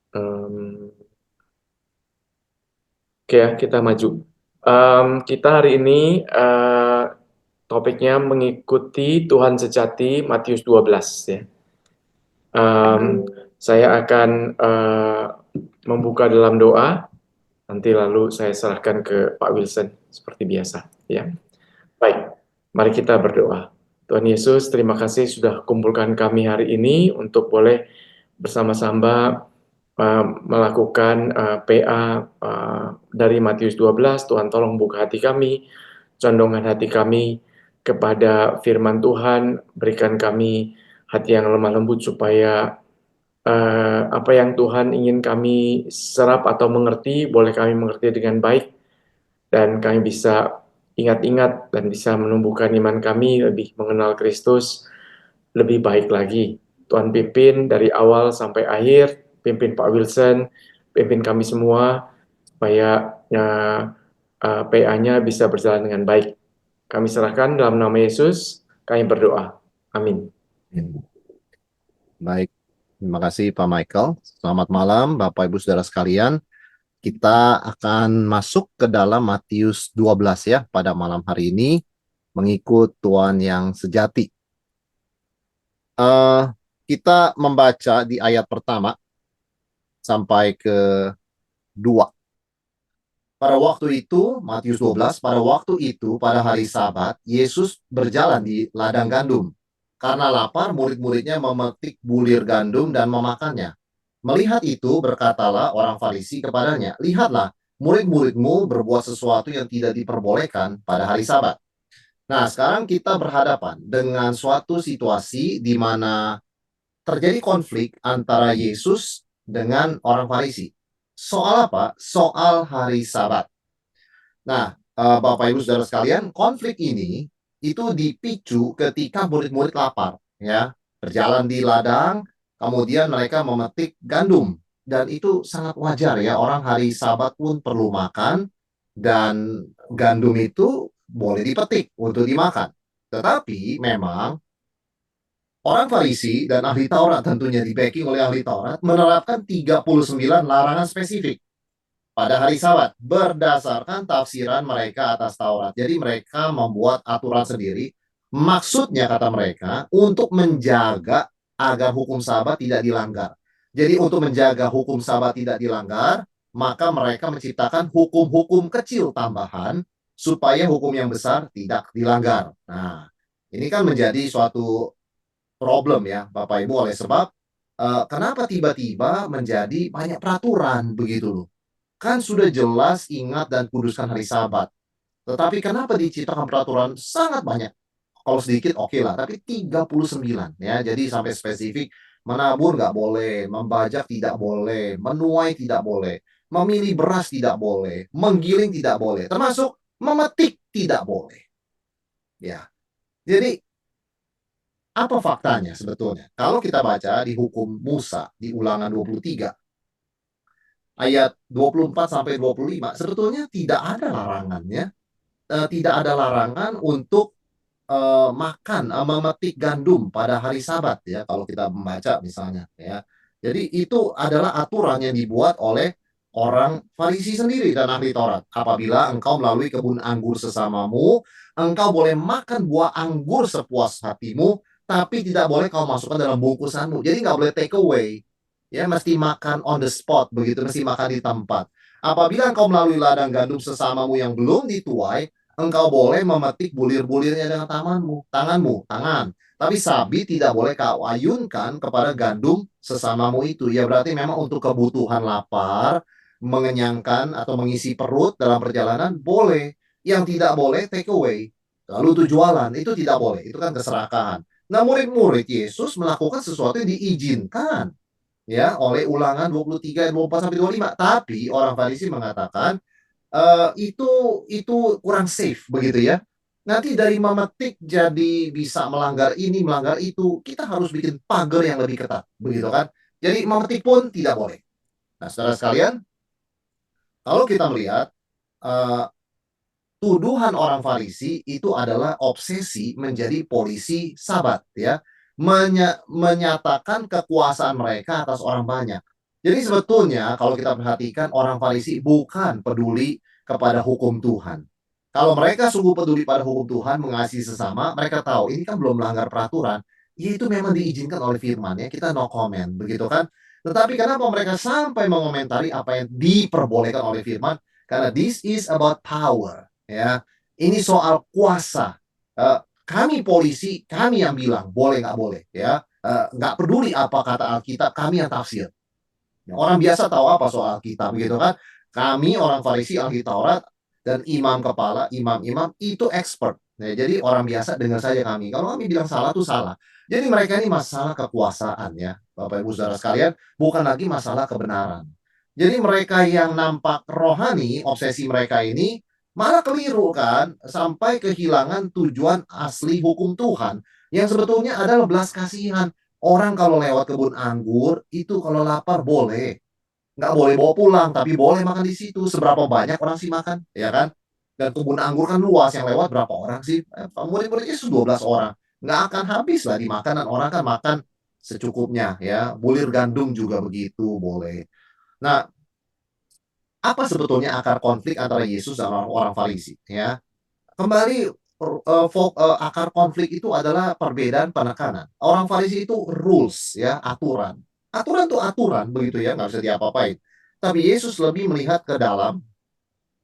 Em, oke ya, kita maju. Kita hari ini topiknya mengikuti Tuhan sejati Matius 12 ya. Saya akan membuka dalam doa, nanti lalu saya serahkan ke Pak Wilson seperti biasa ya. Baik, mari kita berdoa. Tuhan Yesus, terima kasih sudah kumpulkan kami hari ini untuk boleh bersama-sama melakukan PA dari Matius 12. Tuhan tolong buka hati kami, condongan hati kami kepada firman Tuhan, berikan kami hati yang lemah lembut supaya apa yang Tuhan ingin kami serap atau mengerti, boleh kami mengerti dengan baik, dan kami bisa ingat-ingat dan bisa menumbuhkan iman kami lebih mengenal Kristus lebih baik lagi. Tuhan pimpin dari awal sampai akhir, pimpin Pak Wilson, pimpin kami semua, supaya PA-nya bisa berjalan dengan baik. Kami serahkan dalam nama Yesus, kami berdoa. Amin. Baik, terima kasih Pak Michael. Selamat malam Bapak Ibu Saudara sekalian. Kita akan masuk ke dalam Matius 12 ya pada malam hari ini, mengikut Tuhan yang sejati. Eh, kita membaca di ayat pertama sampai ke 2. Pada waktu itu, Matius 12, pada waktu itu, pada hari Sabat, Yesus berjalan di ladang gandum. Karena lapar, murid-muridnya memetik bulir gandum dan memakannya. Melihat itu, berkatalah orang Farisi kepadanya, "Lihatlah, murid-muridmu berbuat sesuatu yang tidak diperbolehkan pada hari Sabat." Nah, sekarang kita berhadapan dengan suatu situasi di mana terjadi konflik antara Yesus dengan orang Farisi. Soal apa? Soal hari Sabat. Nah, Bapak Ibu Saudara sekalian, konflik ini itu dipicu ketika murid-murid lapar, ya. Berjalan di ladang, kemudian mereka memetik gandum, dan itu sangat wajar ya, orang hari Sabat pun perlu makan, dan gandum itu boleh dipetik untuk dimakan. Tetapi memang orang Farisi dan ahli Taurat, tentunya di backing oleh ahli Taurat, menerapkan 39 larangan spesifik pada hari Sabat berdasarkan tafsiran mereka atas Taurat. Jadi mereka membuat aturan sendiri. Maksudnya kata mereka untuk menjaga agar hukum Sabat tidak dilanggar. Jadi untuk menjaga hukum Sabat tidak dilanggar, maka mereka menciptakan hukum-hukum kecil tambahan supaya hukum yang besar tidak dilanggar. Nah, ini kan menjadi suatu problem ya Bapak Ibu, oleh sebab kenapa tiba-tiba menjadi banyak peraturan begitu loh. Kan sudah jelas ingat dan kuduskan hari Sabat. Tetapi kenapa diciptakan peraturan sangat banyak? Kalau sedikit oke lah, tapi 39 ya. Jadi sampai spesifik, menabur nggak boleh, membajak tidak boleh, menuai tidak boleh, memilih beras tidak boleh, menggiling tidak boleh, termasuk memetik tidak boleh. Ya. Jadi apa faktanya sebetulnya? Kalau kita baca di hukum Musa di Ulangan 23 ayat 24 sampai 25, sebetulnya tidak ada larangannya, tidak ada larangan untuk makan, memetik gandum pada hari Sabat ya, kalau kita membaca misalnya ya. Jadi itu adalah aturan yang dibuat oleh orang Farisi sendiri dan ahli Taurat. Apabila engkau melalui kebun anggur sesamamu, engkau boleh makan buah anggur sepuas hatimu, tapi tidak boleh kau masukkan dalam bungkusanmu. Jadi nggak boleh take away. Ya, mesti makan on the spot begitu, mesti makan di tempat. Apabila engkau melalui ladang gandum sesamamu yang belum dituai, engkau boleh memetik bulir-bulirnya dengan tangan. Tapi sabi tidak boleh kau ayunkan kepada gandum sesamamu itu. Ya berarti memang untuk kebutuhan lapar, mengenyangkan atau mengisi perut dalam perjalanan boleh. Yang tidak boleh take away. Lalu itu jualan, itu tidak boleh. Itu kan keserakahan. Nah, murid-murid Yesus melakukan sesuatu yang diizinkan ya oleh Ulangan 23 ayat 24 sampai 25. Tapi orang Farisi mengatakan itu kurang safe begitu ya. Nanti dari memetik jadi bisa melanggar ini, melanggar itu, kita harus bikin pagar yang lebih ketat, begitu kan? Jadi memetik pun tidak boleh. Nah, saudara sekalian, kalau kita melihat uh, tuduhan orang Farisi itu adalah obsesi menjadi polisi Sabat ya, menyatakan kekuasaan mereka atas orang banyak. Jadi sebetulnya kalau kita perhatikan orang Farisi bukan peduli kepada hukum Tuhan. Kalau mereka sungguh peduli pada hukum Tuhan, mengasihi sesama, mereka tahu ini kan belum melanggar peraturan. Ya itu memang diizinkan oleh firman ya, kita no comment, begitu kan? Tetapi kenapa mereka sampai mengomentari apa yang diperbolehkan oleh firman? Karena this is about power, ya. Ini soal kuasa. Kami polisi, kami yang bilang boleh nggak boleh, ya. Nggak peduli apa kata Alkitab, kami yang tafsir. Orang biasa tahu apa soal Alkitab begitu kan? Kami orang Farisi, ahli Taurat, dan imam kepala, imam-imam itu expert. Nah, jadi orang biasa dengar saja kami. Kalau kami bilang salah tuh salah. Jadi mereka ini masalah kekuasaan ya, Bapak Ibu Saudara sekalian, bukan lagi masalah kebenaran. Jadi mereka yang nampak rohani, obsesi mereka ini malah keliru kan, sampai kehilangan tujuan asli hukum Tuhan yang sebetulnya adalah belas kasihan. Orang kalau lewat kebun anggur, itu kalau lapar boleh. Nggak boleh bawa pulang, tapi boleh makan di situ. Seberapa banyak orang sih makan, ya kan? Dan kebun anggur kan luas, yang lewat berapa orang sih? Murid-murid Yesus 12 orang. Nggak akan habis lah dimakan, dan orang kan makan secukupnya, ya. Bulir gandum juga begitu, boleh. Nah, apa sebetulnya akar konflik antara Yesus dan orang-orang Farisi, ya? Kembali akar konflik itu adalah perbedaan penekanan. Orang Farisi itu rules ya, aturan. Aturan tuh aturan begitu ya, nggak bisa diapa-apain. Tapi Yesus lebih melihat ke dalam,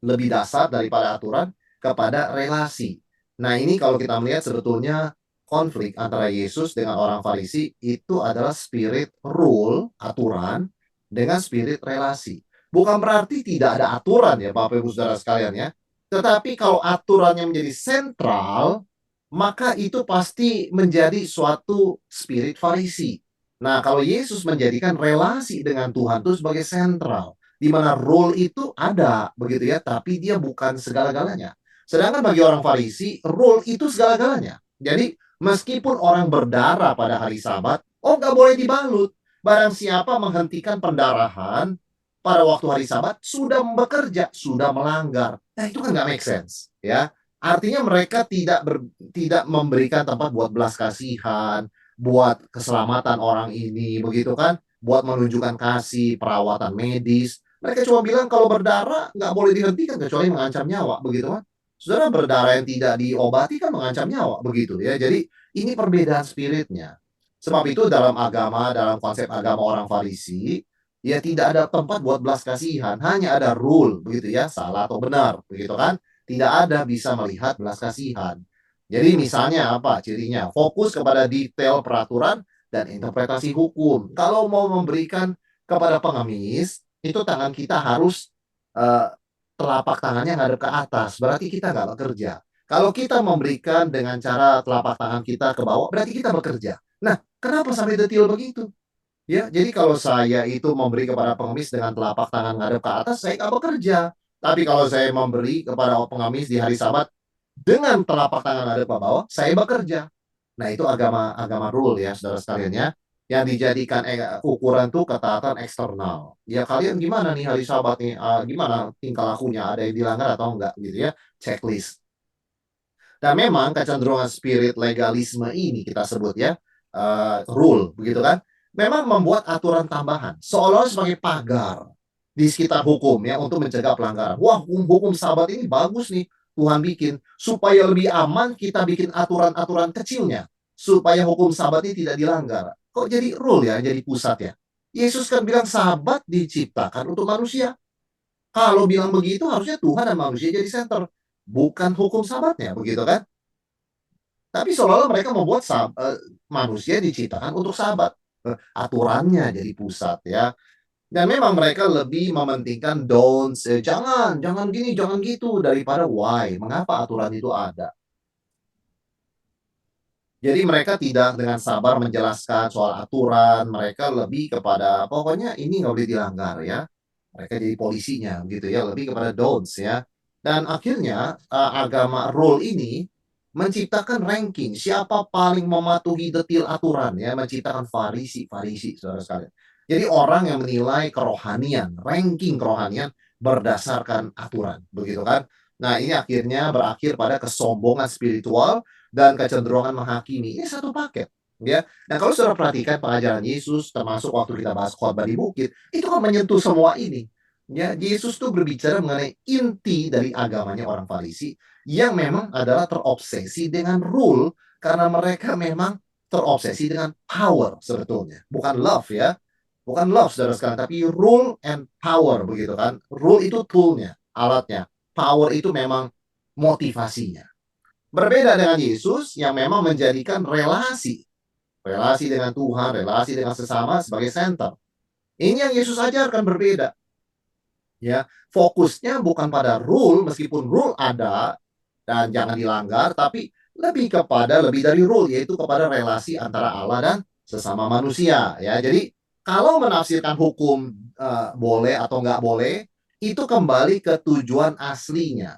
lebih dasar daripada aturan kepada relasi. Nah, ini kalau kita melihat sebetulnya konflik antara Yesus dengan orang Farisi itu adalah spirit rule, aturan, dengan spirit relasi. Bukan berarti tidak ada aturan ya Bapak Ibu Saudara sekalian ya. Tetapi kalau aturannya menjadi sentral, maka itu pasti menjadi suatu spirit Farisi. Nah, kalau Yesus menjadikan relasi dengan Tuhan itu sebagai sentral, di mana role itu ada begitu ya, tapi dia bukan segala-galanya. Sedangkan bagi orang Farisi, role itu segala-galanya. Jadi meskipun orang berdarah pada hari Sabat, oh nggak boleh dibalut. Barang siapa menghentikan pendarahan pada waktu hari Sabat sudah bekerja, sudah melanggar. Nah itu kan nggak make sense, ya. Artinya mereka tidak memberikan tempat buat belas kasihan, buat keselamatan orang ini, begitu kan? Buat menunjukkan kasih, perawatan medis. Mereka cuma bilang kalau berdarah nggak boleh dihentikan kecuali mengancam nyawa, begitu kan? Saudara, berdarah yang tidak diobati kan mengancam nyawa, begitu ya. Jadi ini perbedaan spiritnya. Sebab itu dalam agama, dalam konsep agama orang Farisi, ya tidak ada tempat buat belas kasihan, hanya ada rule, begitu ya, salah atau benar, begitu kan? Tidak ada bisa melihat belas kasihan. Jadi misalnya apa cirinya? Fokus kepada detail peraturan dan interpretasi hukum. Kalau mau memberikan kepada pengemis, itu tangan kita harus uh, telapak tangannya ngadep ke atas, berarti kita nggak bekerja. Kalau kita memberikan dengan cara telapak tangan kita ke bawah, berarti kita bekerja. Nah, kenapa sampai detail begitu? Ya, jadi kalau saya itu memberi kepada pengemis dengan telapak tangan ngadep ke atas, saya nggak bekerja. Tapi kalau saya memberi kepada pengemis di hari Sabat dengan telapak tangan ngadep ke bawah, saya bekerja. Nah, itu agama agama rule ya, saudara sekalian ya. Yang dijadikan ukuran tuh ketaatan eksternal. Ya kalian gimana nih hari Sabat nih? Gimana tingkah lakunya? Ada yang dilanggar atau enggak gitu ya? Checklist. Dan memang kecenderungan spirit legalisme ini kita sebut ya, rule begitu kan, memang membuat aturan tambahan seolah-olah sebagai pagar di sekitar hukum ya untuk mencegah pelanggaran. Wah, hukum Sabat ini bagus nih Tuhan bikin supaya lebih aman, kita bikin aturan-aturan kecilnya supaya hukum Sabat ini tidak dilanggar. Kok jadi rule ya, jadi pusat ya? Yesus kan bilang Sabat diciptakan untuk manusia. Kalau bilang begitu harusnya Tuhan dan manusia jadi center, bukan hukum Sabatnya, begitu kan? Tapi seolah-olah mereka membuat manusia diciptakan untuk sahabat. Aturannya jadi pusat ya. Dan memang mereka lebih mementingkan don'ts, jangan, jangan gini, jangan gitu, daripada why, mengapa aturan itu ada. Jadi mereka tidak dengan sabar menjelaskan soal aturan, mereka lebih kepada pokoknya ini nggak boleh dilanggar ya. Mereka jadi polisinya gitu ya, lebih kepada don'ts ya. Dan akhirnya agama rule ini menciptakan ranking siapa paling mematuhi detail aturan ya, menciptakan farisi saudara sekalian. Jadi orang yang menilai kerohanian, ranking kerohanian berdasarkan aturan, begitu kan? Nah, ini akhirnya berakhir pada kesombongan spiritual dan kecenderungan menghakimi. Ini satu paket. Ya. Nah, kalau saudara perhatikan pengajaran Yesus, termasuk waktu kita bahas khotbah di bukit, itu kan menyentuh semua ini. Ya, Yesus tuh berbicara mengenai inti dari agamanya orang Farisi yang memang adalah terobsesi dengan rule karena mereka memang terobsesi dengan power sebetulnya, bukan love ya. Bukan love saudara sekalian, tapi rule and power begitu kan. Rule itu toolnya, alatnya. Power itu memang motivasinya. Berbeda dengan Yesus yang memang menjadikan relasi dengan Tuhan, relasi dengan sesama sebagai center. Ini yang Yesus ajarkan berbeda. Ya, fokusnya bukan pada rule, meskipun rule ada dan jangan dilanggar, tapi lebih dari rule, yaitu kepada relasi antara Allah dan sesama manusia. Ya, jadi kalau menafsirkan hukum boleh atau nggak boleh, itu kembali ke tujuan aslinya.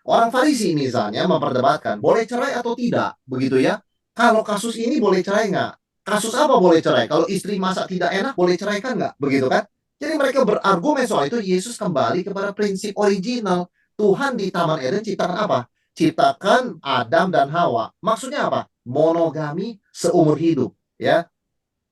Orang Farisi misalnya memperdebatkan boleh cerai atau tidak, begitu ya. Kalau kasus ini boleh cerai nggak? Kasus apa boleh cerai? Kalau istri masak tidak enak boleh ceraikan nggak? Begitu kan? Jadi mereka berargumen soal itu. Yesus kembali kepada prinsip original. Tuhan di Taman Eden ciptakan apa? Ciptakan Adam dan Hawa. Maksudnya apa? Monogami seumur hidup, ya.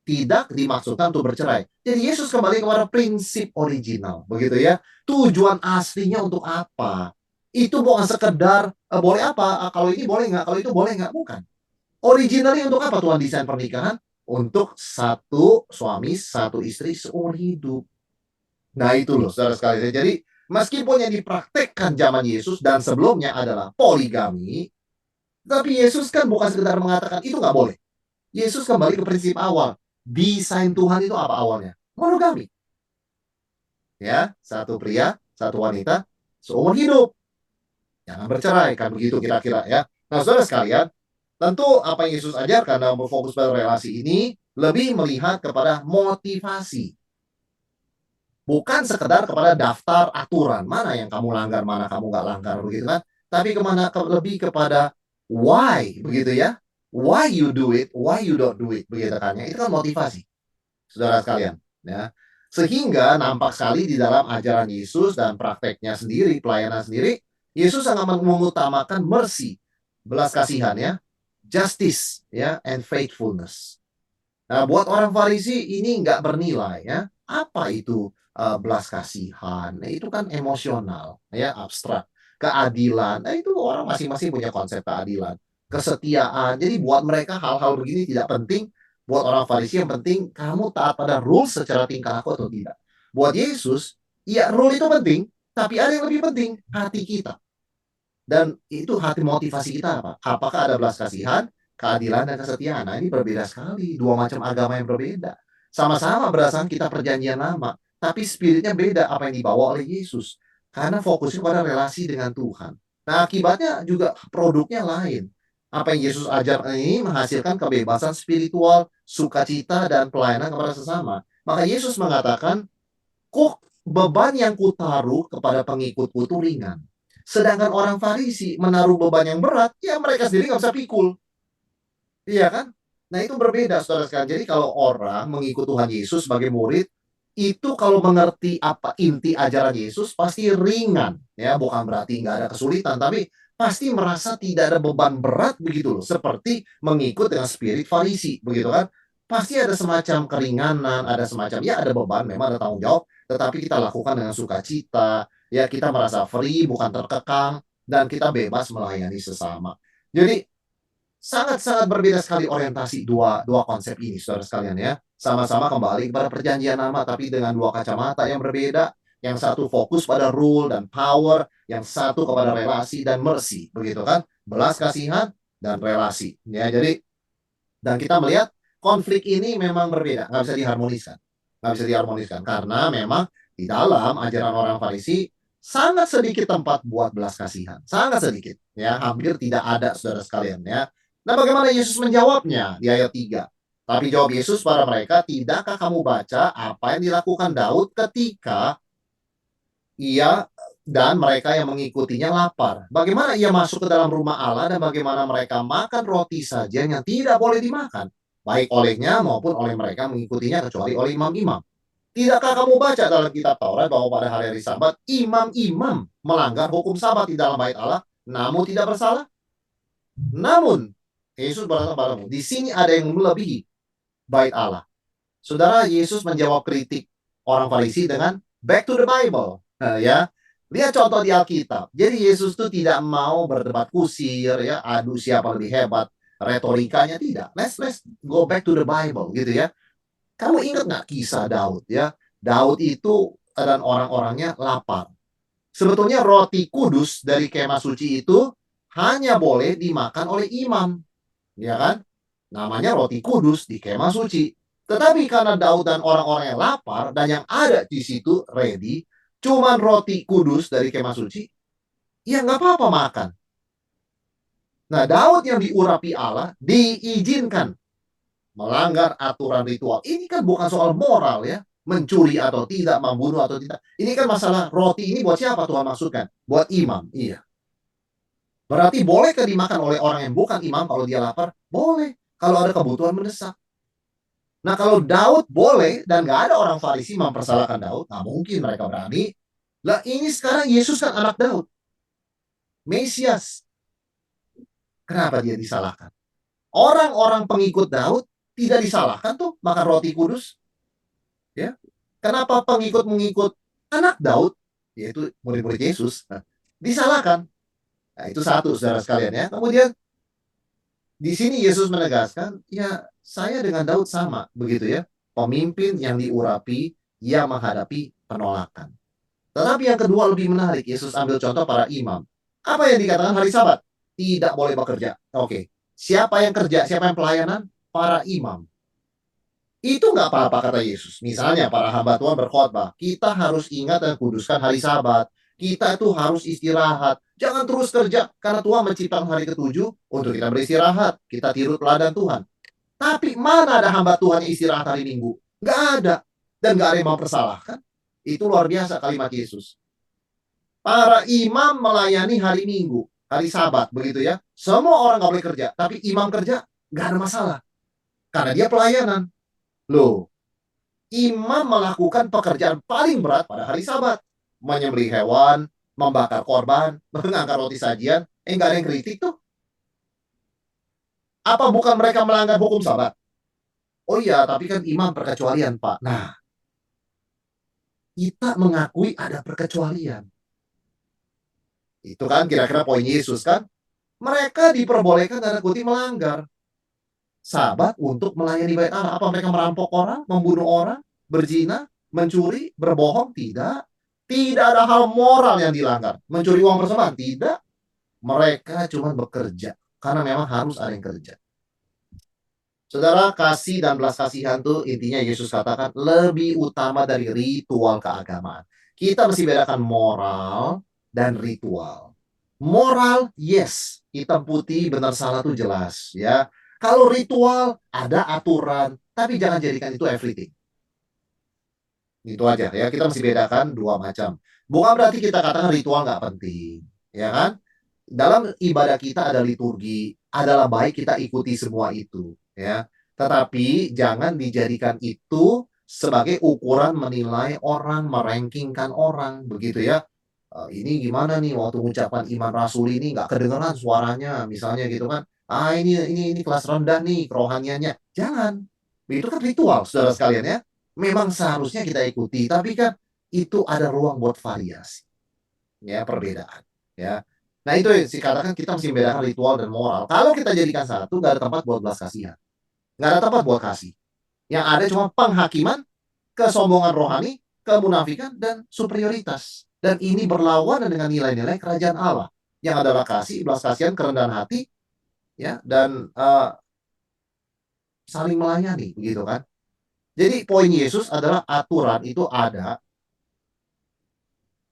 Tidak dimaksudkan untuk bercerai. Jadi Yesus kembali kepada prinsip original, begitu ya. Tujuan aslinya untuk apa? Itu bukan sekedar boleh apa, kalau ini boleh nggak, kalau itu boleh nggak, bukan. Originalnya untuk apa Tuhan desain pernikahan? Untuk satu suami, satu istri seumur hidup. Nah itu loh saudara sekalian. Jadi meskipun yang dipraktekkan zaman Yesus dan sebelumnya adalah poligami, tapi Yesus kan bukan sekedar mengatakan itu nggak boleh. Yesus kembali ke prinsip awal. Desain Tuhan itu apa awalnya? Monogami. Ya, satu pria, satu wanita, seumur hidup. Jangan bercerai, kan begitu kira-kira ya. Nah, saudara sekalian, tentu apa yang Yesus ajarkan dalam berfokus pada relasi ini lebih melihat kepada motivasi. Bukan sekedar kepada daftar aturan, mana yang kamu langgar, mana kamu nggak langgar, begitu kan. Tapi lebih kepada why, begitu ya. Why you do it, why you don't do it, begitu kan. Ya, itu kan motivasi, saudara sekalian. Ya. Sehingga nampak sekali di dalam ajaran Yesus dan prakteknya sendiri, pelayanan sendiri, Yesus sangat mengutamakan mercy, belas kasihan ya, justice ya, and faithfulness. Nah, buat orang Farisi ini nggak bernilai ya. Apa itu belas kasihan? Nah, itu kan emosional ya, abstrak. Keadilan, nah itu orang masing-masing punya konsep keadilan. Kesetiaan. Jadi buat mereka hal-hal begini tidak penting. Buat orang Farisi yang penting kamu taat pada rules secara tingkah laku atau tidak. Buat Yesus, ya rule itu penting, tapi ada yang lebih penting, hati kita. Dan itu hati motivasi kita apa? Apakah ada belas kasihan, keadilan, dan kesetiaan? Nah, ini berbeda sekali. Dua macam agama yang berbeda. Sama-sama berdasarkan kita perjanjian lama. Tapi spiritnya beda apa yang dibawa oleh Yesus. Karena fokusnya pada relasi dengan Tuhan. Nah, akibatnya juga produknya lain. Apa yang Yesus ajar ini menghasilkan kebebasan spiritual, sukacita, dan pelayanan kepada sesama. Maka Yesus mengatakan, kok beban yang kutaruh kepada pengikutku itu ringan. Sedangkan orang Farisi menaruh beban yang berat, ya mereka sendiri nggak bisa pikul. Iya kan? Nah itu berbeda saudara sekalian. Jadi kalau orang mengikut Tuhan Yesus sebagai murid, itu kalau mengerti apa inti ajaran Yesus pasti ringan. Ya, bukan berarti nggak ada kesulitan, tapi pasti merasa tidak ada beban berat begitu loh. Seperti mengikut dengan spirit Farisi, begitu kan? Pasti ada semacam keringanan, ada semacam, ya ada beban, memang ada tanggung jawab, tetapi kita lakukan dengan sukacita, ya kita merasa free, bukan terkekang, dan kita bebas melayani sesama. Jadi sangat-sangat berbeda sekali orientasi dua konsep ini, saudara sekalian ya. Sama-sama kembali kepada perjanjian lama, tapi dengan dua kacamata yang berbeda. Yang satu fokus pada rule dan power, yang satu kepada relasi dan mercy, begitu kan? Belas kasihan dan relasi. Ya, jadi dan kita melihat konflik ini memang berbeda, nggak bisa diharmoniskan, nggak bisa diharmoniskan karena memang di dalam ajaran orang Farisi sangat sedikit tempat buat belas kasihan, sangat sedikit, ya hampir tidak ada saudara sekalian ya. Nah, bagaimana Yesus menjawabnya di ayat 3? Tapi jawab Yesus pada mereka, tidakkah kamu baca apa yang dilakukan Daud ketika ia dan mereka yang mengikutinya lapar? Bagaimana ia masuk ke dalam rumah Allah dan bagaimana mereka makan roti saja yang tidak boleh dimakan, baik olehnya maupun oleh mereka mengikutinya kecuali oleh imam-imam. Tidakkah kamu baca dalam kitab Taurat bahwa pada hari-hari Sabat imam-imam melanggar hukum Sabat di dalam bait Allah namun tidak bersalah? Namun Yesus berkata padamu, di sini ada yang melebihi bait Allah. Saudara, Yesus menjawab kritik orang Farisi dengan back to the Bible. Nah, ya, lihat contoh di Alkitab. Jadi Yesus tuh tidak mau berdebat kusir, ya, adu siapa lebih hebat, retorikanya tidak. Let's go back to the Bible, gitu ya. Kamu ingat nggak kisah Daud, ya? Daud itu dan orang-orangnya lapar. Sebetulnya roti kudus dari kemah suci itu hanya boleh dimakan oleh imam, ya kan? Namanya roti kudus di kemah suci. Tetapi karena Daud dan orang-orang yang lapar dan yang ada di situ ready, cuman roti kudus dari kemah suci, ya nggak apa-apa makan. Nah, Daud yang diurapi Allah diizinkan melanggar aturan ritual. Ini kan bukan soal moral ya, mencuri atau tidak, membunuh atau tidak. Ini kan masalah roti ini buat siapa Tuhan maksudkan? Buat imam. Iya. Berarti bolehkah dimakan oleh orang yang bukan imam kalau dia lapar? Boleh. Kalau ada kebutuhan mendesak. Nah, kalau Daud boleh dan nggak ada orang Farisi mempersalahkan Daud, nggak mungkin mereka berani. Lah ini sekarang Yesus kan anak Daud, Mesias. Kenapa dia disalahkan? Orang-orang pengikut Daud tidak disalahkan tuh makan roti kudus. Ya, kenapa pengikut-pengikut anak Daud, yaitu murid-murid Yesus, disalahkan? Nah, itu satu, saudara sekalian ya. Kemudian di sini Yesus menegaskan, ya saya dengan Daud sama, begitu ya. Pemimpin yang diurapi, yang menghadapi penolakan. Tetapi yang kedua lebih menarik, Yesus ambil contoh para imam. Apa yang dikatakan hari Sabat? Tidak boleh bekerja. Oke, siapa yang kerja, siapa yang pelayanan? Para imam. Itu nggak apa-apa kata Yesus. Misalnya para hamba Tuhan berkhotbah, kita harus ingat dan kuduskan hari Sabat. Kita itu harus istirahat. Jangan terus kerja karena Tuhan menciptakan hari ketujuh untuk kita beristirahat. Kita tiru teladan Tuhan. Tapi mana ada hamba Tuhan yang istirahat hari Minggu? Nggak ada. Dan nggak ada yang mempersalahkan. Itu luar biasa kalimat Yesus. Para imam melayani hari Minggu, hari Sabat, begitu ya. Semua orang nggak boleh kerja, tapi imam kerja nggak ada masalah. Karena dia pelayanan. Loh, imam melakukan pekerjaan paling berat pada hari Sabat. Menyembelih hewan, membakar korban, mengangkat roti sajian. Nggak ada yang kritik tuh. Apa bukan mereka melanggar hukum Sabat? Oh iya, tapi kan imam perkecualian, Pak. Nah, kita mengakui ada perkecualian. Itu kan kira-kira poin Yesus kan? Mereka diperbolehkan tanda kutip melanggar Sabat untuk melayani bait Allah. Apa mereka merampok orang, membunuh orang, berzina, mencuri, berbohong? Tidak. Tidak ada hal moral yang dilanggar. Mencuri uang persembahan? Tidak. Mereka cuma bekerja. Karena memang harus ada yang kerja. Saudara, kasih dan belas kasihan itu intinya Yesus katakan lebih utama dari ritual keagamaan. Kita mesti bedakan moral dan ritual. Moral, yes. Hitam putih, benar salah itu jelas. Ya. Kalau ritual, ada aturan. Tapi jangan jadikan itu everything. Itu aja ya. Kita mesti bedakan dua macam. Bukan berarti kita katakan ritual nggak penting. Ya kan? Dalam ibadah kita ada liturgi. Adalah baik kita ikuti semua itu. Ya. Tetapi jangan dijadikan itu sebagai ukuran menilai orang, merankingkan orang. Begitu ya. Ini gimana nih waktu ucapan Iman Rasul ini nggak kedengeran suaranya misalnya gitu kan, ini kelas rendah nih kerohaniannya, jangan, itu kan ritual saudara sekalian ya, memang seharusnya kita ikuti tapi kan itu ada ruang buat variasi ya, perbedaan ya. Nah itu sih katakan kita mesti membedakan ritual dan moral. Kalau kita jadikan satu, nggak ada tempat buat belas kasihan, nggak ada tempat buat kasih, yang ada cuma penghakiman, kesombongan rohani, kemunafikan, dan superioritas. Dan ini berlawanan dengan nilai-nilai kerajaan Allah, yang adalah kasih, belas kasihan, kerendahan hati, ya, dan saling melayani, begitu kan? Jadi poin Yesus adalah aturan itu ada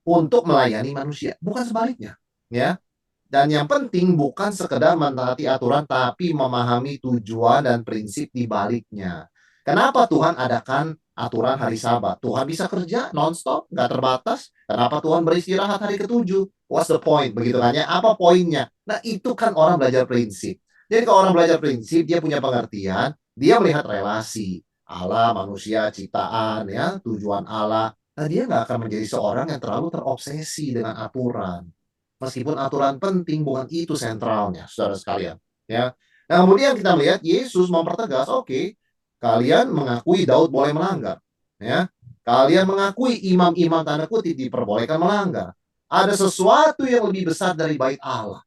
untuk melayani manusia, bukan sebaliknya, ya. Dan yang penting bukan sekedar mentaati aturan, tapi memahami tujuan dan prinsip di baliknya. Kenapa Tuhan adakan aturan hari Sabat? Tuhan bisa kerja nonstop, nggak terbatas. Kenapa Tuhan beristirahat hari ketujuh? What's the point? Begitu kan ya? Apa poinnya? Nah itu kan orang belajar prinsip. Jadi kalau orang belajar prinsip, dia punya pengertian, dia melihat relasi Allah, manusia, ciptaan, ya, tujuan Allah. Nah dia nggak akan menjadi seorang yang terlalu terobsesi dengan aturan. Meskipun aturan penting, bukan itu sentralnya, saudara sekalian. Ya, Nah, kemudian kita melihat Yesus mempertegas, oke, kalian mengakui Daud boleh melanggar. Ya, kalian mengakui imam-imam tanda kutip diperbolehkan melanggar. Ada sesuatu yang lebih besar dari bait Allah,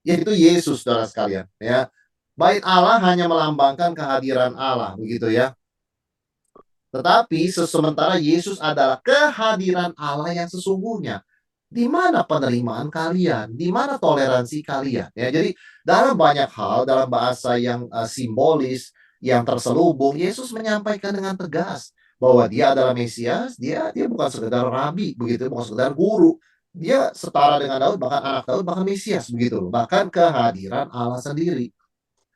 yaitu Yesus, saudara sekalian. Ya, bait Allah hanya melambangkan kehadiran Allah, begitu ya. Tetapi sementara Yesus adalah kehadiran Allah yang sesungguhnya. Di mana penerimaan kalian? Di mana toleransi kalian? Ya, jadi dalam banyak hal, dalam bahasa yang simbolis, yang terselubung, Yesus menyampaikan dengan tegas bahwa dia adalah Mesias, dia bukan sekedar rabi, begitu, bukan sekedar guru. Dia setara dengan Daud, bahkan anak Daud, bahkan Mesias, begitu. Bahkan kehadiran Allah sendiri.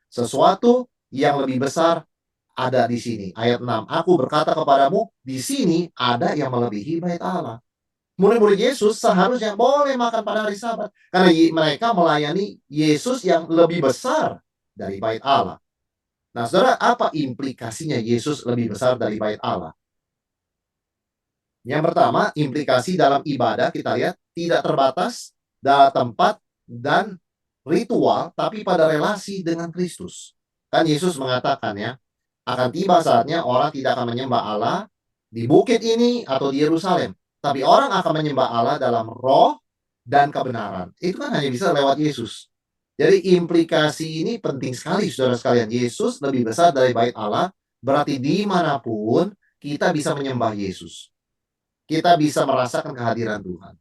Sesuatu yang lebih besar ada di sini. Ayat 6, aku berkata kepadamu, di sini ada yang melebihi bait Allah. Murid-murid Yesus seharusnya boleh makan pada hari Sabat. Karena mereka melayani Yesus yang lebih besar dari bait Allah. Nah, saudara, apa implikasinya Yesus lebih besar dari bait Allah? Yang pertama, implikasi dalam ibadah kita lihat tidak terbatas dalam tempat dan ritual, tapi pada relasi dengan Kristus. Kan Yesus mengatakan ya, akan tiba saatnya orang tidak akan menyembah Allah di bukit ini atau di Yerusalem. Tapi orang akan menyembah Allah dalam roh dan kebenaran. Itu kan hanya bisa lewat Yesus. Jadi implikasi ini penting sekali, saudara sekalian. Yesus lebih besar dari bait Allah, berarti dimanapun kita bisa menyembah Yesus. Kita bisa merasakan kehadiran Tuhan.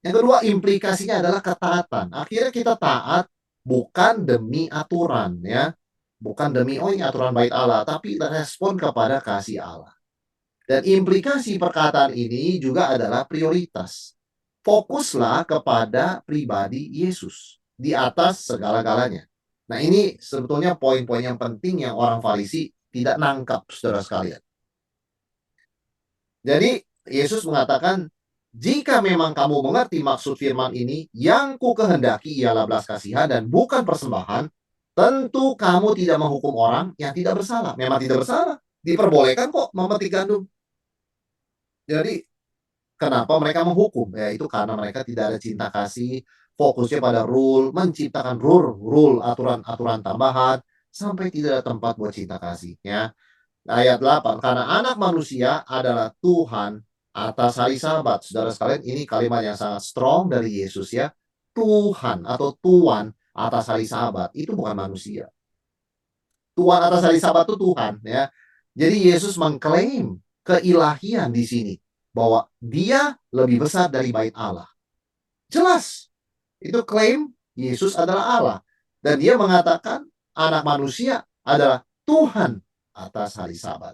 Yang kedua, implikasinya adalah ketaatan. Akhirnya kita taat bukan demi aturan, ya. Bukan demi, oh ini aturan bait Allah, tapi respon kepada kasih Allah. Dan implikasi perkataan ini juga adalah prioritas. Fokuslah kepada pribadi Yesus di atas segala-galanya. Nah, ini sebetulnya poin-poin yang penting yang orang Farisi tidak nangkap, saudara sekalian. Jadi, Yesus mengatakan, jika memang kamu mengerti maksud firman ini, yang ku kehendaki ialah belas kasihan dan bukan persembahan, tentu kamu tidak menghukum orang yang tidak bersalah. Memang tidak bersalah. Diperbolehkan kok memetik gandum. Jadi, kenapa mereka menghukum? Ya, itu karena mereka tidak ada cinta kasih, fokusnya pada rule, menciptakan rule, aturan-aturan tambahan, sampai tidak ada tempat buat cinta kasih. Ya. Ayat 8, karena anak manusia adalah Tuhan atas hari Sabat. Saudara sekalian, ini kalimat yang sangat strong dari Yesus ya. Tuhan atau Tuan atas hari Sabat, itu bukan manusia. Tuhan atas hari Sabat itu Tuhan ya. Jadi Yesus mengklaim keilahian di sini bahwa dia lebih besar dari bait Allah. Jelas. Itu klaim Yesus adalah Allah dan dia mengatakan anak manusia adalah Tuhan atas hari Sabat.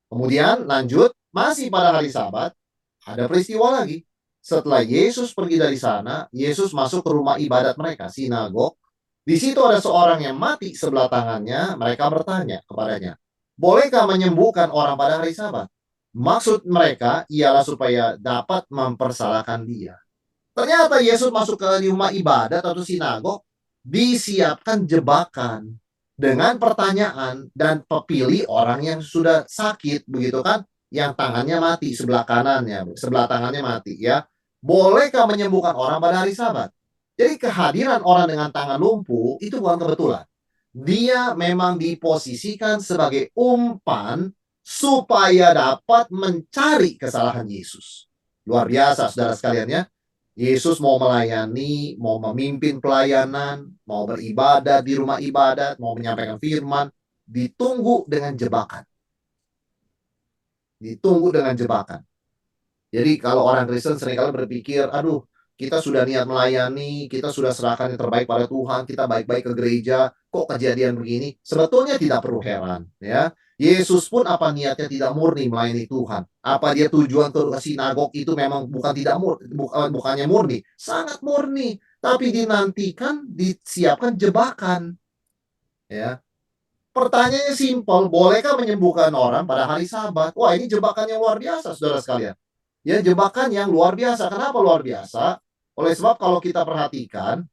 Kemudian lanjut, masih pada hari Sabat ada peristiwa lagi. Setelah Yesus pergi dari sana, Yesus masuk ke rumah ibadat mereka, sinagog. Di situ ada seorang yang mati sebelah tangannya. Mereka bertanya kepadanya, bolehkah menyembuhkan orang pada hari Sabat? Maksud mereka ialah supaya dapat mempersalahkan dia. Ternyata Yesus masuk ke rumah ibadat atau sinagog, disiapkan jebakan dengan pertanyaan dan pilih orang yang sudah sakit, begitu kan? Yang tangannya mati sebelah kanannya, sebelah tangannya mati ya. Bolehkah menyembuhkan orang pada hari Sabat? Jadi kehadiran orang dengan tangan lumpuh itu bukan kebetulan. Dia memang diposisikan sebagai umpan supaya dapat mencari kesalahan Yesus. Luar biasa, saudara sekalian ya. Yesus mau melayani, mau memimpin pelayanan, mau beribadah di rumah ibadat, mau menyampaikan firman, ditunggu dengan jebakan. Ditunggu dengan jebakan. Jadi kalau orang Kristen seringkali berpikir, aduh, kita sudah niat melayani, kita sudah serahkan yang terbaik pada Tuhan, kita baik-baik ke gereja, kok kejadian begini? Sebetulnya tidak perlu heran, ya. Yesus pun apa niatnya tidak murni melayani Tuhan? Apa dia tujuan ke sinagog itu memang bukan tidak murni, bukannya murni, sangat murni, tapi dinantikan, disiapkan jebakan, ya. Pertanyaannya simpel, bolehkah menyembuhkan orang pada hari Sabat? Wah, ini jebakan yang luar biasa, saudara sekalian. Ya, jebakan yang luar biasa. Kenapa luar biasa? Oleh sebab kalau kita perhatikan,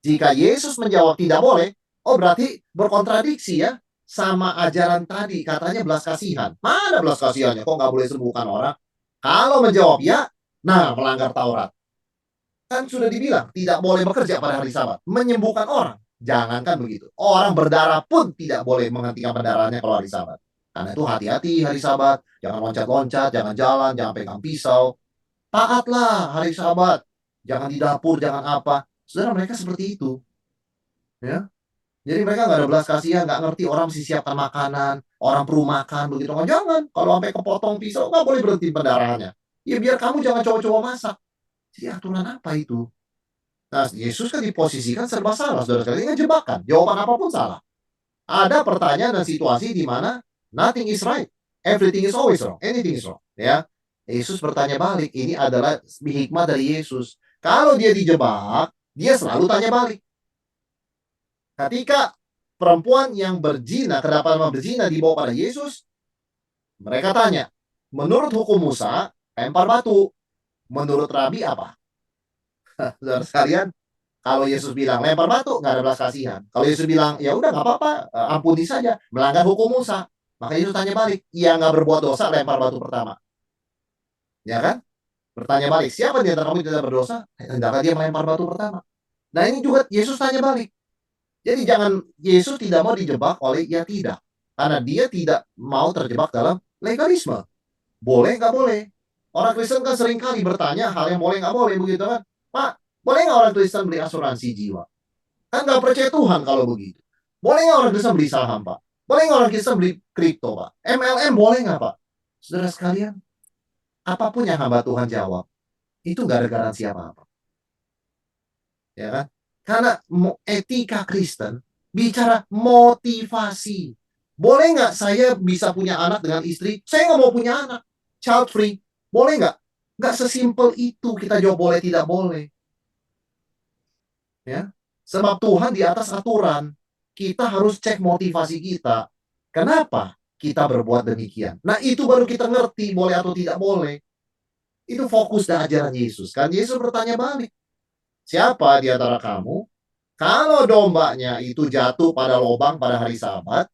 jika Yesus menjawab tidak boleh, oh berarti berkontradiksi ya sama ajaran tadi. Katanya belas kasihan. Mana belas kasihannya? Kok nggak boleh sembuhkan orang? Kalau menjawab ya, nah melanggar Taurat. Kan sudah dibilang tidak boleh bekerja pada hari Sabat. Menyembuhkan orang. Jangankan begitu. Orang berdarah pun tidak boleh menghentikan pendarahnya kalau hari Sabat. Karena itu hati-hati hari Sabat. Jangan loncat-loncat, jangan jalan, jangan pegang pisau. Taatlah hari Sabat. Jangan di dapur, jangan apa. Saudara, mereka seperti itu. Ya. Jadi mereka nggak ada belas kasihan, nggak ngerti orang mesti siapkan makanan, orang perlu makan, begitu. Oh, jangan, kalau sampai kepotong pisau, nggak boleh berhenti pendarahannya. Ya biar kamu jangan coba-coba masak. Jadi aturan apa itu? Nah, Yesus kan diposisikan serba salah, saudara sekalian. Ini jebakan, jawaban apapun salah. Ada pertanyaan dan situasi di mana nothing is right, everything is always wrong, anything is wrong. Ya, Yesus bertanya balik. Ini adalah hikmah dari Yesus. Kalau dia dijebak, dia selalu tanya balik. Ketika perempuan yang berzina, kedapatan berzina dibawa pada Yesus, mereka tanya, menurut hukum Musa, lempar batu. Menurut Rabi apa? Saudara sekalian, kalau Yesus bilang lempar batu, nggak ada belas kasihan. Kalau Yesus bilang, ya udah nggak apa-apa, ampuni saja, melanggar hukum Musa. Maka Yesus tanya balik, yang nggak berbuat dosa lempar batu pertama. Ya kan? Bertanya balik, siapa di antara kamu yang tidak berdosa? Hendaklah dia melempar batu pertama. Nah ini juga Yesus tanya balik. Jadi jangan, Yesus tidak mau dijebak oleh ya tidak. Karena dia tidak mau terjebak dalam legalisme. Boleh nggak boleh. Orang Kristen kan seringkali bertanya hal yang boleh nggak boleh begitu kan. Pak, boleh nggak orang Kristen beli asuransi jiwa? Kan nggak percaya Tuhan kalau begitu. Boleh nggak orang Kristen beli saham, Pak? Boleh nggak orang Kristen beli kripto, Pak? MLM boleh nggak, Pak? Saudara sekalian, apapun yang hamba Tuhan jawab, itu nggak ada garansi apa-apa. Ya kan? Karena etika Kristen bicara motivasi. Boleh nggak saya bisa punya anak dengan istri? Saya nggak mau punya anak. Child free. Boleh nggak? Nggak sesimpel itu kita jawab boleh tidak boleh. Ya, sebab Tuhan di atas aturan. Kita harus cek motivasi kita. Kenapa kita berbuat demikian? Nah itu baru kita ngerti boleh atau tidak boleh. Itu fokus dari ajaran Yesus. Kan Yesus bertanya balik. Siapa di antara kamu kalau dombanya itu jatuh pada lubang pada hari Sabat,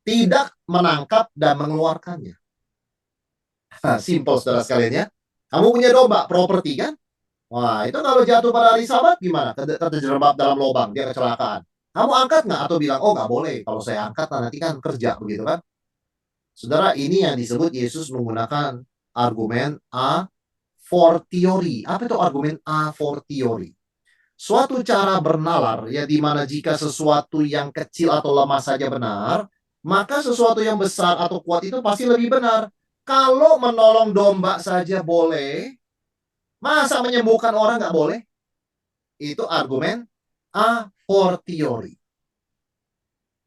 tidak menangkap dan mengeluarkannya? Nah, simpel saudara sekalian ya. Kamu punya domba, properti kan? Wah, itu kalau jatuh pada hari Sabat gimana? Terjerembab dalam lubang, dia kecelakaan. Kamu angkat nggak? Atau bilang, oh nggak boleh. Kalau saya angkat, nanti kan kerja, begitu kan? Saudara, ini yang disebut Yesus menggunakan argumen a fortiori. Apa itu argumen a fortiori? Suatu cara bernalar, ya di mana jika sesuatu yang kecil atau lemah saja benar, maka sesuatu yang besar atau kuat itu pasti lebih benar. Kalau menolong domba saja boleh, masa menyembuhkan orang nggak boleh? Itu argumen a fortiori.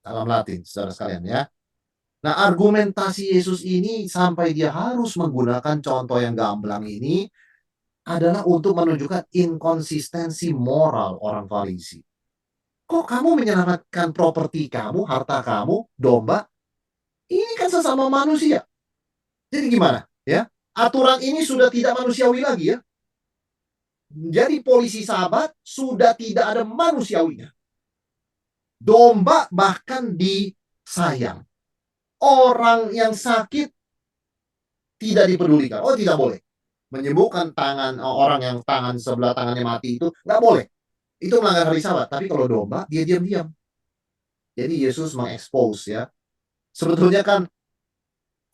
Dalam Latin, saudara sekalian ya. Nah, argumentasi Yesus ini sampai dia harus menggunakan contoh yang gamblang ini adalah untuk menunjukkan inkonsistensi moral orang Farisi. Kok kamu menyelamatkan properti kamu, harta kamu, domba? Ini kan sesama manusia. Jadi gimana? Ya, aturan ini sudah tidak manusiawi lagi ya. Jadi polisi Sabat sudah tidak ada manusiawinya. Domba bahkan disayang. Orang yang sakit tidak dipedulikan. Oh, tidak boleh. Menyembuhkan tangan orang yang tangan sebelah tangannya mati itu nggak boleh. Itu melanggar hari Sabat. Tapi kalau domba, dia diam-diam. Jadi Yesus mengekspos ya. Sebetulnya kan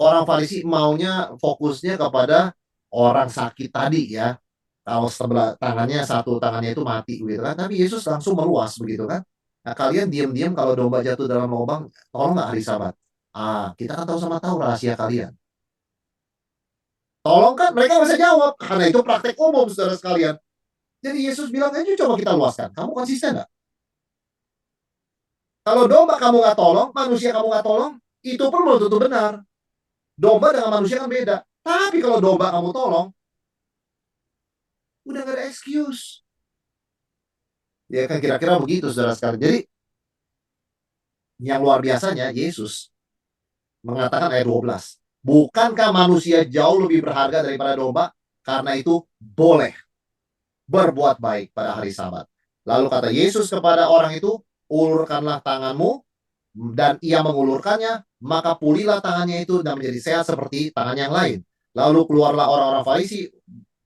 orang Farisi maunya fokusnya kepada orang sakit tadi ya. Kalau sebelah tangannya satu tangannya itu mati gitu kan. Tapi Yesus langsung meluas begitu kan. Nah, kalian diam-diam kalau domba jatuh dalam lubang, tolong nggak hari Sabat? Ah, kita kan tahu sama tahu rahasia kalian. Tolong kan mereka nggak bisa jawab karena itu praktek umum saudara sekalian. Jadi Yesus bilang aja coba kita luaskan. Kamu konsisten nggak? Kalau domba kamu nggak tolong, manusia kamu nggak tolong, itu pun belum tentu benar. Domba dengan manusia kan beda. Tapi kalau domba kamu tolong, udah nggak ada excuse. Ya kan kira-kira begitu saudara sekalian. Jadi yang luar biasanya Yesus mengatakan ayat 12. Bukankah manusia jauh lebih berharga daripada domba? Karena itu boleh berbuat baik pada hari Sabat. Lalu kata Yesus kepada orang itu, ulurkanlah tanganmu, dan ia mengulurkannya, maka pulihlah tangannya itu dan menjadi sehat seperti tangan yang lain. Lalu keluarlah orang-orang Farisi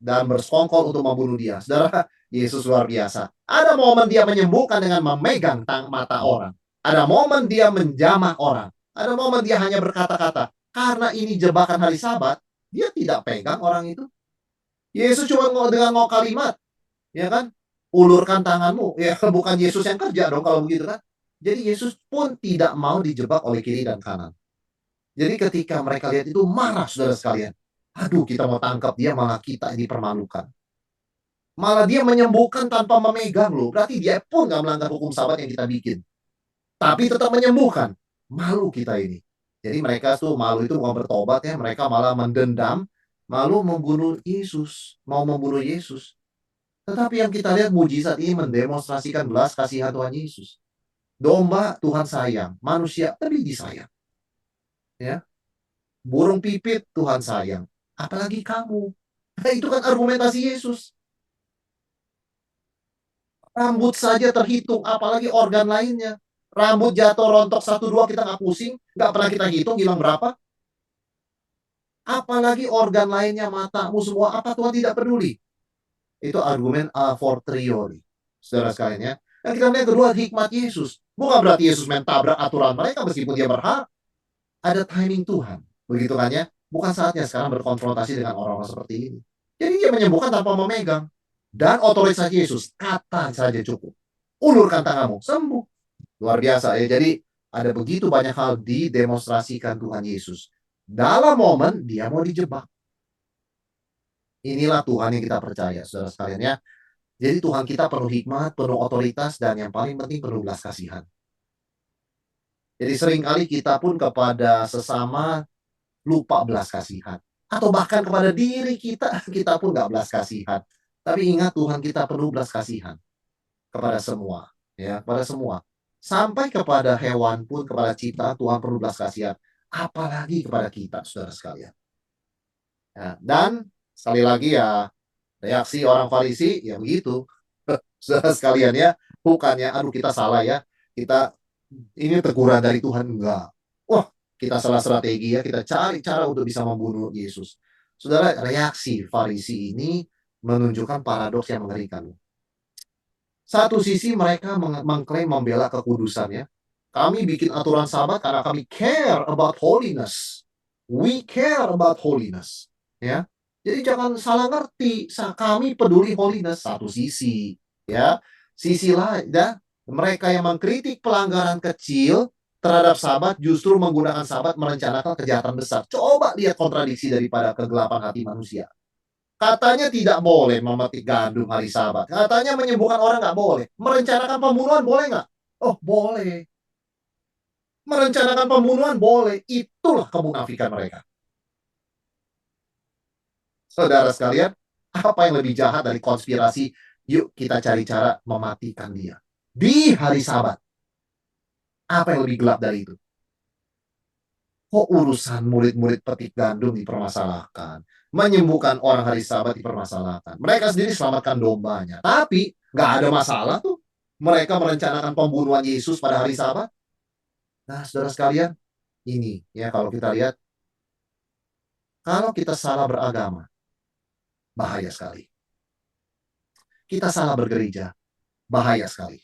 dan bersekongkol untuk membunuh dia. Saudara, Yesus luar biasa. Ada momen dia menyembuhkan dengan memegang mata orang. Ada momen dia menjamah orang. Ada momen dia hanya berkata-kata. Karena ini jebakan hari Sabat, dia tidak pegang orang itu. Yesus cuma dengan kalimat, ya kan? Ulurkan tanganmu. Ya, bukan Yesus yang kerja dong kalau begitu kan. Jadi Yesus pun tidak mau dijebak oleh kiri dan kanan. Jadi ketika mereka lihat itu marah, saudara sekalian. Aduh, kita mau tangkap dia, malah kita dipermalukan. Malah dia menyembuhkan tanpa memegang loh. Berarti dia pun nggak melanggar hukum Sabat yang kita bikin. Tapi tetap menyembuhkan. Malu kita ini. Jadi mereka tuh malu itu mau bertobat ya. Mereka malah mendendam. Malu membunuh Yesus. Mau membunuh Yesus. Tetapi yang kita lihat mujizat ini mendemonstrasikan belas kasihan Tuhan Yesus. Domba Tuhan sayang. Manusia tapi disayang. Ya. Burung pipit Tuhan sayang. Apalagi kamu. Nah, itu kan argumentasi Yesus. Rambut saja terhitung, apalagi organ lainnya. Rambut jatuh rontok 1-2 kita nggak pusing, nggak pernah kita hitung hilang berapa. Apalagi organ lainnya, matamu semua, apa Tuhan tidak peduli? Itu argumen a fortiori, saudara sekalian ya. Dan kita melihat kedua, hikmat Yesus. Bukan berarti Yesus main tabrak aturan mereka meskipun dia berhak. Ada timing Tuhan. Begitu kan ya? Bukan saatnya sekarang berkonfrontasi dengan orang-orang seperti ini. Jadi dia menyembuhkan tanpa memegang. Dan otoritas Yesus, kata saja cukup. Ulurkan tanganmu, sembuh. Luar biasa ya. Jadi ada begitu banyak hal didemonstrasikan Tuhan Yesus. Dalam momen dia mau dijebak. Inilah Tuhan yang kita percaya, saudara sekalian ya. Jadi Tuhan kita penuh hikmat, penuh otoritas, dan yang paling penting penuh belas kasihan. Jadi seringkali kita pun kepada sesama lupa belas kasihan. Atau bahkan kepada diri kita, kita pun nggak belas kasihan. Tapi ingat Tuhan kita penuh belas kasihan kepada semua. Ya, kepada semua. Sampai kepada hewan pun, kepada ciptaan Tuhan penuh belas kasihan. Apalagi kepada kita, saudara sekalian. Ya, dan sekali lagi ya, reaksi orang Farisi ya begitu. Saudara sekalian ya, bukannya aduh kita salah ya. Kita ini teguran dari Tuhan enggak. Wah, kita salah strategi ya, kita cari cara untuk bisa membunuh Yesus. Saudara, reaksi Farisi ini menunjukkan paradoks yang mengerikan. Satu sisi mereka mengklaim membela kekudusannya. Kami bikin aturan Sabat karena kami care about holiness. We care about holiness. Ya. Jadi jangan salah ngerti. Kami peduli holiness satu sisi, ya. Sisi lain, ya, mereka yang mengkritik pelanggaran kecil terhadap Sabat justru menggunakan Sabat merencanakan kejahatan besar. Coba lihat kontradiksi daripada kegelapan hati manusia. Katanya tidak boleh memetik gandum hari Sabat. Katanya menyembuhkan orang nggak boleh. Merencanakan pembunuhan boleh nggak? Oh, boleh. Merencanakan pembunuhan boleh. Itulah kemunafikan mereka. Saudara sekalian, apa yang lebih jahat dari konspirasi? Yuk kita cari cara mematikan dia. Di hari Sabat. Apa yang lebih gelap dari itu? Kok urusan murid-murid petik gandum dipermasalahkan? Menyembuhkan orang hari Sabat dipermasalahkan. Mereka sendiri selamatkan dombanya. Tapi nggak ada masalah tuh. Mereka merencanakan pembunuhan Yesus pada hari Sabat. Nah, saudara sekalian, ini ya kalau kita lihat, kalau kita salah beragama, bahaya sekali. Kita salah bergereja, bahaya sekali.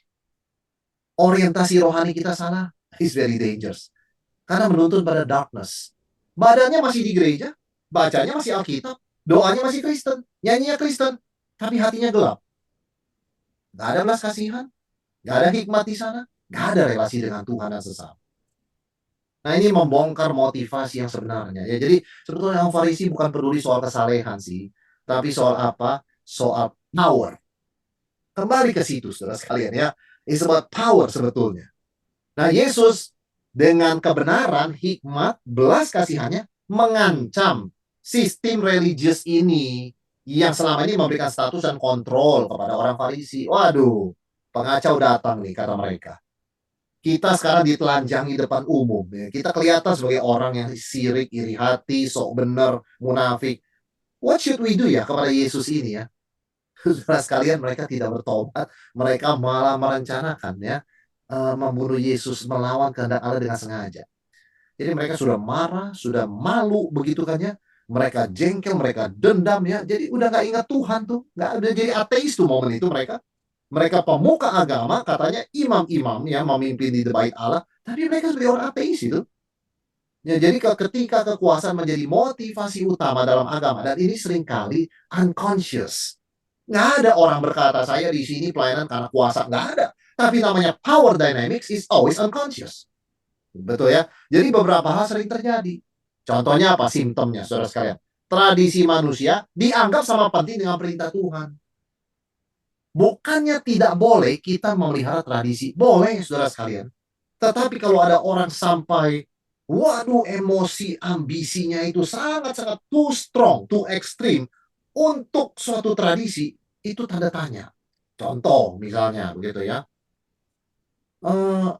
Orientasi rohani kita salah, is very dangerous. Karena menuntun pada darkness. Badannya masih di gereja, bacanya masih Alkitab, doanya masih Kristen, nyanyinya Kristen, tapi hatinya gelap. Gak ada belas kasihan, gak ada hikmat di sana, gak ada relasi dengan Tuhan dan sesama. Nah, ini membongkar motivasi yang sebenarnya. Ya, jadi sebetulnya orang Farisi bukan peduli soal kesalehan sih, tapi soal apa? Soal power. Kembali ke situ, saudara sekalian ya. It's about power sebetulnya. Nah, Yesus dengan kebenaran, hikmat, belas kasihannya mengancam sistem religius ini yang selama ini memberikan status dan kontrol kepada orang Farisi. Waduh, pengacau datang nih kata mereka. Kita sekarang ditelanjangi depan umum. Ya. Kita kelihatan sebagai orang yang sirik, iri hati, sok bener, munafik. What should we do ya kepada Yesus ini ya? Saudara sekalian, mereka tidak bertobat. Mereka malah merencanakan ya membunuh Yesus, melawan kehendak Allah dengan sengaja. Jadi mereka sudah marah, sudah malu begitu kan ya. mereka jengkel, mereka dendam ya. Jadi udah nggak ingat Tuhan tuh, nggak ada, jadi ateis tuh momen itu mereka. Mereka pemuka agama, katanya imam-imam ya memimpin di bait Allah, tapi mereka sebagai orang ateis itu. Ya, jadi ketika kekuasaan menjadi motivasi utama dalam agama, dan ini seringkali unconscious. Nggak ada orang berkata, saya di sini pelayanan karena kuasa. Nggak ada. Tapi namanya power dynamics is always unconscious. Betul ya? Jadi beberapa hal sering terjadi. Contohnya apa? Simptomnya, saudara sekalian. Tradisi manusia dianggap sama penting dengan perintah Tuhan. Bukannya tidak boleh kita memelihara tradisi. Boleh, saudara sekalian. Tetapi kalau ada orang sampai, waduh, emosi, ambisinya itu sangat-sangat too strong, too extreme untuk suatu tradisi, itu tanda tanya. Contoh misalnya, begitu ya. Eh,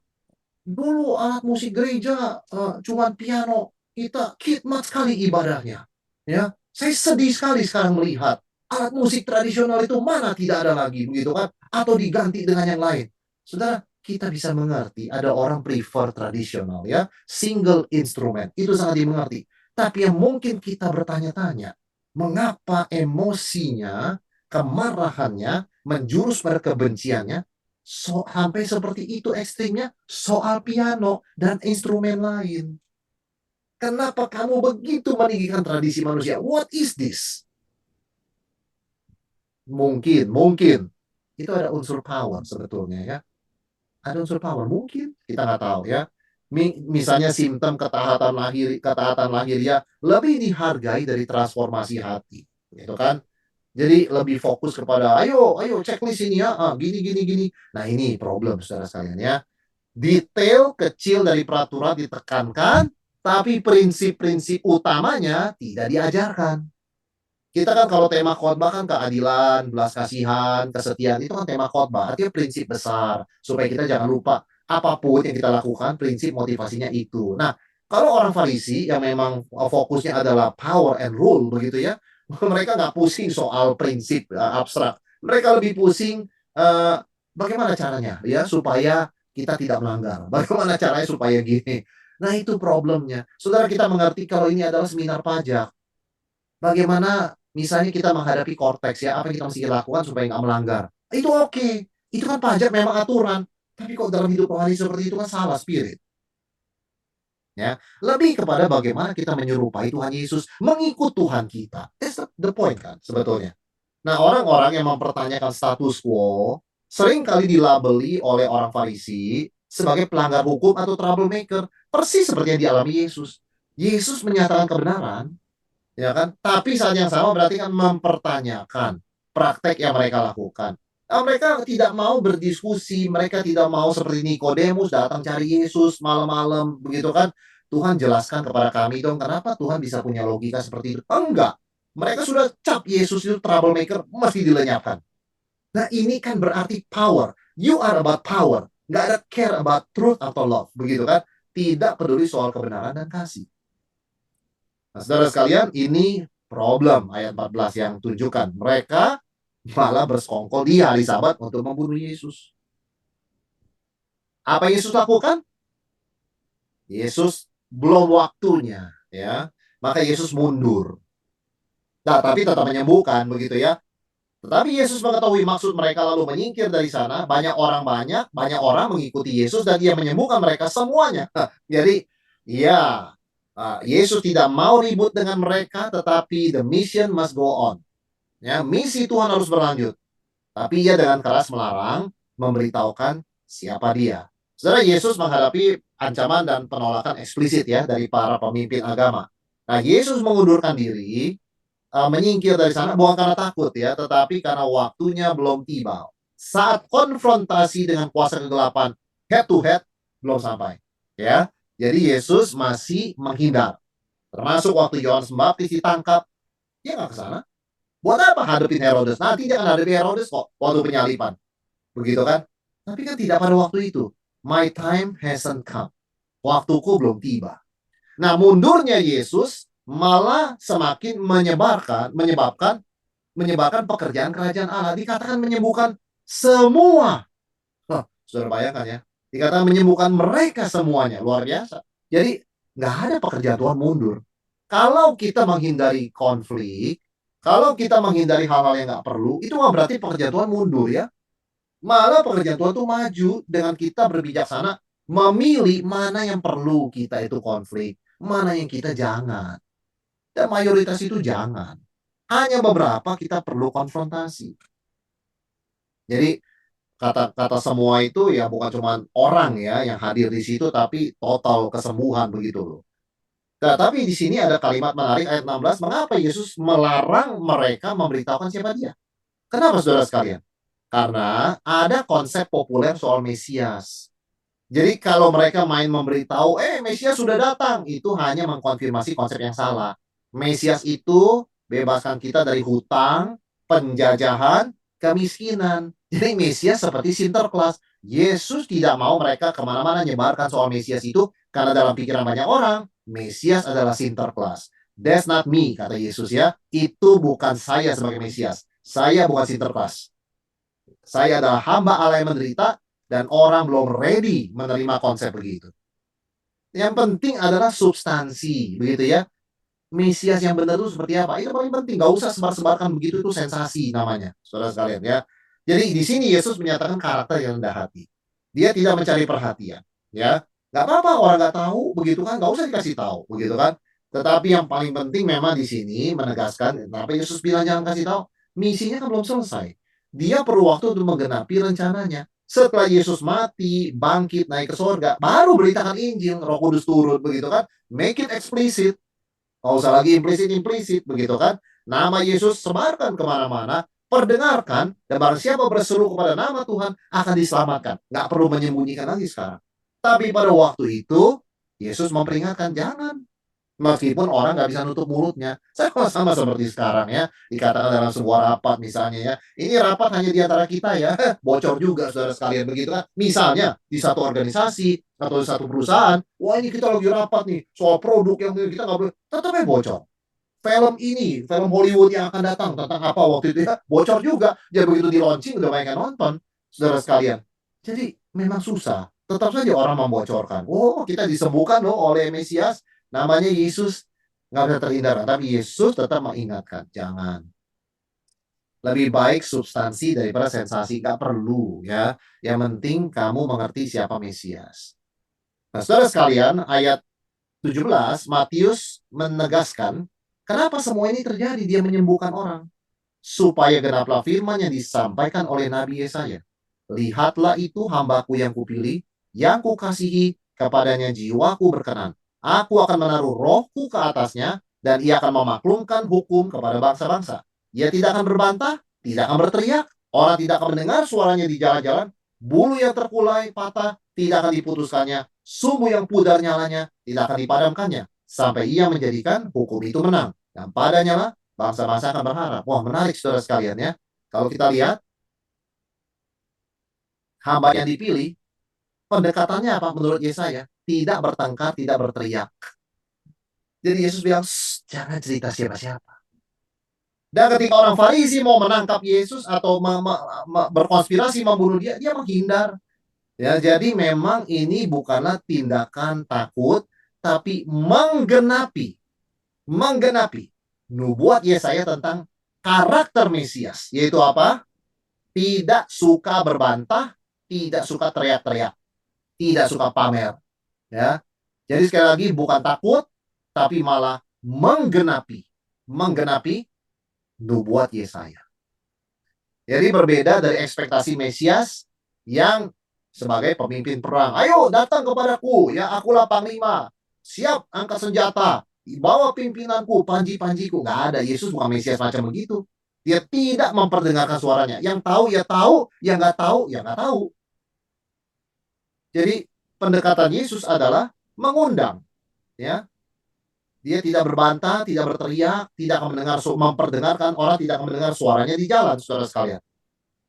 Dulu alat musik gereja cuman piano, kita khidmat sekali ibadahnya. Ya, saya sedih sekali sekarang melihat alat musik tradisional itu mana tidak ada lagi, begitu kan? Atau diganti dengan yang lain. Saudara, kita bisa mengerti ada orang prefer tradisional ya, single instrument. Itu sangat dimengerti. Tapi yang mungkin kita bertanya-tanya, mengapa emosinya, kemarahannya menjurus pada kebenciannya sampai seperti itu ekstrimnya soal piano dan instrumen lain. Kenapa kamu begitu meninggikan tradisi manusia? What is this? Mungkin itu ada unsur power sebetulnya ya. Ada unsur power mungkin, kita nggak tahu ya. Misalnya simptom ketaatan lahiriah lebih dihargai dari transformasi hati, gitu kan? Jadi lebih fokus kepada ayo checklist ini ya, gini. Nah ini problem saudara sekalian ya. Detail kecil dari peraturan ditekankan, tapi prinsip-prinsip utamanya tidak diajarkan. Kita kan kalau tema khotbah kan keadilan, belas kasihan, kesetiaan, itu kan tema khotbah. Artinya prinsip besar, supaya kita jangan lupa apapun yang kita lakukan, prinsip motivasinya itu. Nah, kalau orang Farisi yang memang fokusnya adalah power and rule, begitu ya, mereka nggak pusing soal prinsip abstrak. Mereka lebih pusing bagaimana caranya ya supaya kita tidak melanggar. Bagaimana caranya supaya gini. Nah, itu problemnya. Saudara, kita mengerti kalau ini adalah seminar pajak. Bagaimana misalnya kita menghadapi korteks ya, apa yang kita mesti lakukan supaya nggak melanggar. Itu oke. Itu kan pajak memang aturan. Tapi kok dalam hidup rohani seperti itu kan salah spirit. Ya, lebih kepada bagaimana kita menyerupai Tuhan Yesus, mengikut Tuhan kita. That's the point kan sebetulnya. Nah, orang-orang yang mempertanyakan status quo sering kali dilabeli oleh orang Farisi sebagai pelanggar hukum atau troublemaker, persis seperti yang dialami Yesus. Yesus menyatakan kebenaran, ya kan? Tapi saat yang sama berarti kan mempertanyakan praktek yang mereka lakukan. Nah, mereka tidak mau berdiskusi, mereka tidak mau seperti Nikodemus datang cari Yesus malam-malam, begitu kan? Tuhan jelaskan kepada kami dong, kenapa Tuhan bisa punya logika seperti itu? Enggak. Mereka sudah cap Yesus itu troublemaker, mesti dilenyapkan. Nah, ini kan berarti power. You are about power. Nggak ada care about truth atau love, begitu kan? Tidak peduli soal kebenaran dan kasih. Nah, saudara sekalian, ini problem ayat 14 yang tunjukkan. Mereka malah bersekongkol di hari Sabat untuk membunuh Yesus. Apa Yesus lakukan? Yesus belum waktunya, ya. Maka Yesus mundur. Nah, tapi tetap menyembuhkan, begitu ya. Tetapi Yesus mengetahui maksud mereka lalu menyingkir dari sana. Banyak orang mengikuti Yesus dan dia menyembuhkan mereka semuanya. Jadi, ya, Yesus tidak mau ribut dengan mereka, tetapi the mission must go on. Ya, misi Tuhan harus berlanjut. Tapi ia dengan keras melarang memberitahukan siapa dia. Saudara, Yesus menghadapi ancaman dan penolakan eksplisit ya dari para pemimpin agama. Nah, Yesus mengundurkan diri, menyingkir dari sana bukan karena takut ya, tetapi karena waktunya belum tiba. Saat konfrontasi dengan kuasa kegelapan head to head belum sampai, ya. Jadi Yesus masih menghindar. Termasuk waktu Yohanes Pembaptis ditangkap, dia nggak ke sana. Buat apa hadapin Herodes? Nanti dia akan hadapi Herodes kok waktu penyalipan. Begitu kan? Tapi kan tidak pada waktu itu. My time hasn't come. Waktuku belum tiba. Nah, mundurnya Yesus malah semakin menyebabkan pekerjaan kerajaan Allah. Dikatakan menyembuhkan semua. Saudara bayangkan ya. Dikatakan menyembuhkan mereka semuanya. Luar biasa. Jadi nggak ada pekerjaan Tuhan mundur. Kalau kita menghindari konflik, kalau kita menghindari hal-hal yang nggak perlu, itu mah berarti pekerjaan Tuhan mundur ya. Malah pekerjaan Tuhan tuh maju dengan kita berbijaksana memilih mana yang perlu kita itu konflik, mana yang kita jangan. Dan mayoritas itu jangan. Hanya beberapa kita perlu konfrontasi. Jadi kata-kata semua itu ya bukan cuma orang ya yang hadir di situ, tapi total kesembuhan begitu loh. Nah, tapi di sini ada kalimat menarik ayat 16, mengapa Yesus melarang mereka memberitahukan siapa dia? Kenapa saudara sekalian? Karena ada konsep populer soal Mesias. Jadi kalau mereka main memberitahu, Mesias sudah datang, itu hanya mengkonfirmasi konsep yang salah. Mesias itu bebaskan kita dari hutang, penjajahan, kemiskinan. Jadi Mesias seperti Sinterklas. Yesus tidak mau mereka kemana-mana nyebarkan soal Mesias itu, karena dalam pikiran banyak orang, Mesias adalah Sinterklas. That's not me, kata Yesus ya. Itu bukan saya sebagai Mesias. Saya bukan Sinterklas. Saya adalah hamba Allah yang menderita, dan orang belum ready menerima konsep begitu. Yang penting adalah substansi, begitu ya. Mesias yang benar itu seperti apa? Itu paling penting. Gak usah sebar-sebarkan begitu, itu sensasi namanya, saudara sekalian ya. Jadi di sini Yesus menyatakan karakter yang rendah hati. Dia tidak mencari perhatian, ya. Gak apa-apa orang gak tahu, begitu kan? Gak usah dikasih tahu, begitu kan? Tetapi yang paling penting memang di sini menegaskan, kenapa Yesus bilang jangan kasih tahu? Misinya kan belum selesai. Dia perlu waktu untuk menggenapi rencananya. Setelah Yesus mati, bangkit, naik ke surga, baru beritakan Injil, Roh Kudus turun, begitu kan? Make it explicit. Nggak usah lagi implisit-implisit, begitu kan? Nama Yesus sebarkan kemana-mana, perdengarkan, dan barang siapa berseru kepada nama Tuhan akan diselamatkan. Nggak perlu menyembunyikan lagi sekarang. Tapi pada waktu itu, Yesus memperingatkan, jangan. Meskipun orang nggak bisa nutup mulutnya. Sama seperti sekarang ya. Dikatakan dalam sebuah rapat misalnya ya. Ini rapat hanya di antara kita ya. Bocor juga saudara sekalian begitu kan. Misalnya di satu organisasi atau di satu perusahaan. Wah ini kita lagi rapat nih. Soal produk yang kita nggak boleh. Tetap bocor. Film ini, film Hollywood yang akan datang. Tentang apa waktu itu ya. Bocor juga. Jadi begitu di launching udah banyak yang nonton. Saudara sekalian. Jadi memang susah. Tetap saja orang membocorkan. Oh kita disembuhkan loh oleh Mesias. Namanya Yesus, nggak bisa terhindarkan. Tapi Yesus tetap mengingatkan, jangan. Lebih baik substansi daripada sensasi. Nggak perlu ya. Yang penting kamu mengerti siapa Mesias. Nah saudara sekalian, ayat 17, Matius menegaskan, kenapa semua ini terjadi? Dia menyembuhkan orang. Supaya genaplah firman yang disampaikan oleh Nabi Yesaya. Lihatlah itu hambaku yang kupilih, yang kukasihi, kepadanya jiwaku berkenan. Aku akan menaruh rohku ke atasnya, dan ia akan memaklumkan hukum kepada bangsa-bangsa. Ia tidak akan berbantah, tidak akan berteriak, orang tidak akan mendengar suaranya di jalan-jalan, bulu yang terkulai patah tidak akan diputuskannya, sumbu yang pudar nyalanya tidak akan dipadamkannya, sampai ia menjadikan hukum itu menang. Dan padanya lah bangsa-bangsa akan berharap. Wah menarik saudara sekalian ya. Kalau kita lihat, hamba yang dipilih, pendekatannya apa menurut Yesaya? Tidak bertengkar, tidak berteriak. Jadi Yesus bilang, jangan cerita siapa-siapa. Dan ketika orang Farisi mau menangkap Yesus atau berkonspirasi membunuh dia, dia menghindar. Ya, jadi memang ini bukanlah tindakan takut, tapi menggenapi nubuat Yesaya tentang karakter Mesias, yaitu apa? Tidak suka berbantah, tidak suka teriak-teriak, tidak suka pamer. Ya, jadi sekali lagi bukan takut, tapi malah menggenapi nubuat Yesaya. Jadi berbeda dari ekspektasi Mesias yang sebagai pemimpin perang. Ayo datang kepadaku, ya akulah panglima. Siap angkat senjata, bawa pimpinanku, panji-panjiku. Nggak ada, Yesus bukan Mesias macam begitu. Dia tidak memperdengarkan suaranya. Yang tahu ya tahu, yang nggak tahu ya nggak tahu. Jadi pendekatan Yesus adalah mengundang, ya. Dia tidak berbantah, tidak berteriak, tidak akan memperdengarkan, orang tidak akan mendengar suaranya di jalan, saudara sekalian.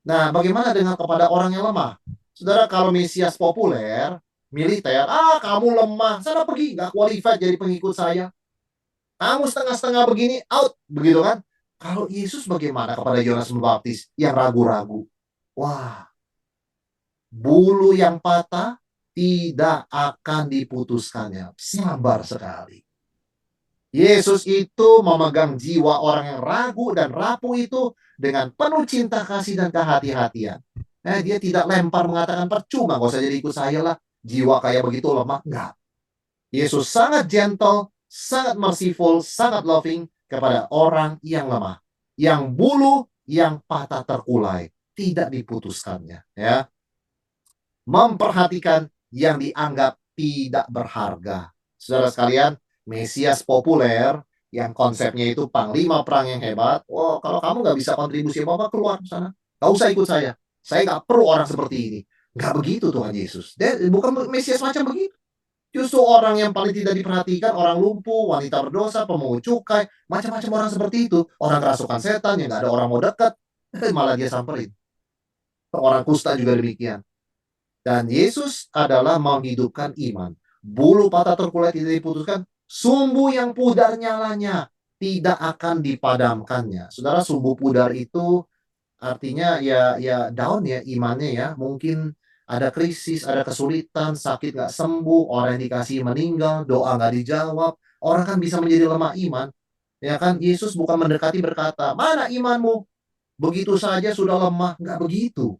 Nah, bagaimana dengan kepada orang yang lemah? Saudara, kalau Mesias populer, militer, kamu lemah, sana pergi, nggak qualified jadi pengikut saya. Kamu setengah-setengah begini, out, begitu kan? Kalau Yesus bagaimana kepada Yohanes Pembaptis yang ragu-ragu? Wah, bulu yang patah tidak akan diputuskannya. Sabar sekali. Yesus itu memegang jiwa orang yang ragu dan rapuh itu dengan penuh cinta kasih dan kehati-hatian. Dia tidak lempar mengatakan percuma, gak usah jadi ikut saya lah. Jiwa kayak begitu lemah. Enggak. Yesus sangat gentle, sangat merciful, sangat loving kepada orang yang lemah. Yang bulu, yang patah terkulai. Tidak diputuskannya. Ya, memperhatikan yang dianggap tidak berharga. Saudara sekalian, Mesias populer yang konsepnya itu panglima perang yang hebat. Oh, kalau kamu nggak bisa kontribusi apa-apa, keluar ke sana. Nggak usah ikut saya. Saya nggak perlu orang seperti ini. Nggak begitu Tuhan Yesus. Dia bukan Mesias macam begitu. Justru orang yang paling tidak diperhatikan, orang lumpuh, wanita berdosa, pemungut cukai, macam-macam orang seperti itu. Orang kerasukan setan yang nggak ada orang mau dekat, malah dia samperin. Orang kusta juga demikian. Dan Yesus adalah menghidupkan iman. Bulu patah terkulai tidak diputuskan, sumbu yang pudar nyalanya tidak akan dipadamkannya. Saudara, sumbu pudar itu artinya ya down ya imannya ya. Mungkin ada krisis, ada kesulitan, sakit nggak sembuh, orang yang dikasih meninggal, doa nggak dijawab. Orang kan bisa menjadi lemah iman. Ya kan, Yesus bukan mendekati berkata, mana imanmu? Begitu saja sudah lemah. Nggak begitu.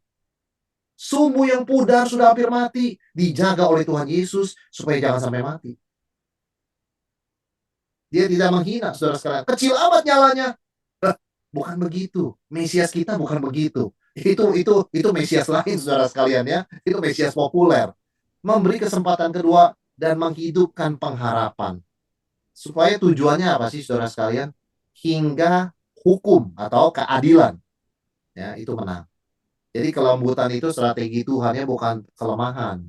Sumbu yang pudar sudah hampir mati, dijaga oleh Tuhan Yesus supaya jangan sampai mati. Dia tidak menghina, saudara sekalian. Kecil amat nyalanya. Bukan begitu. Mesias kita bukan begitu. Itu Mesias lain, saudara sekalian ya. Itu Mesias populer. Memberi kesempatan kedua dan menghidupkan pengharapan. Supaya tujuannya apa sih, saudara sekalian? Hingga hukum atau keadilan. Ya, itu menang. Jadi kelembutan itu strategi Tuhannya bukan kelemahan.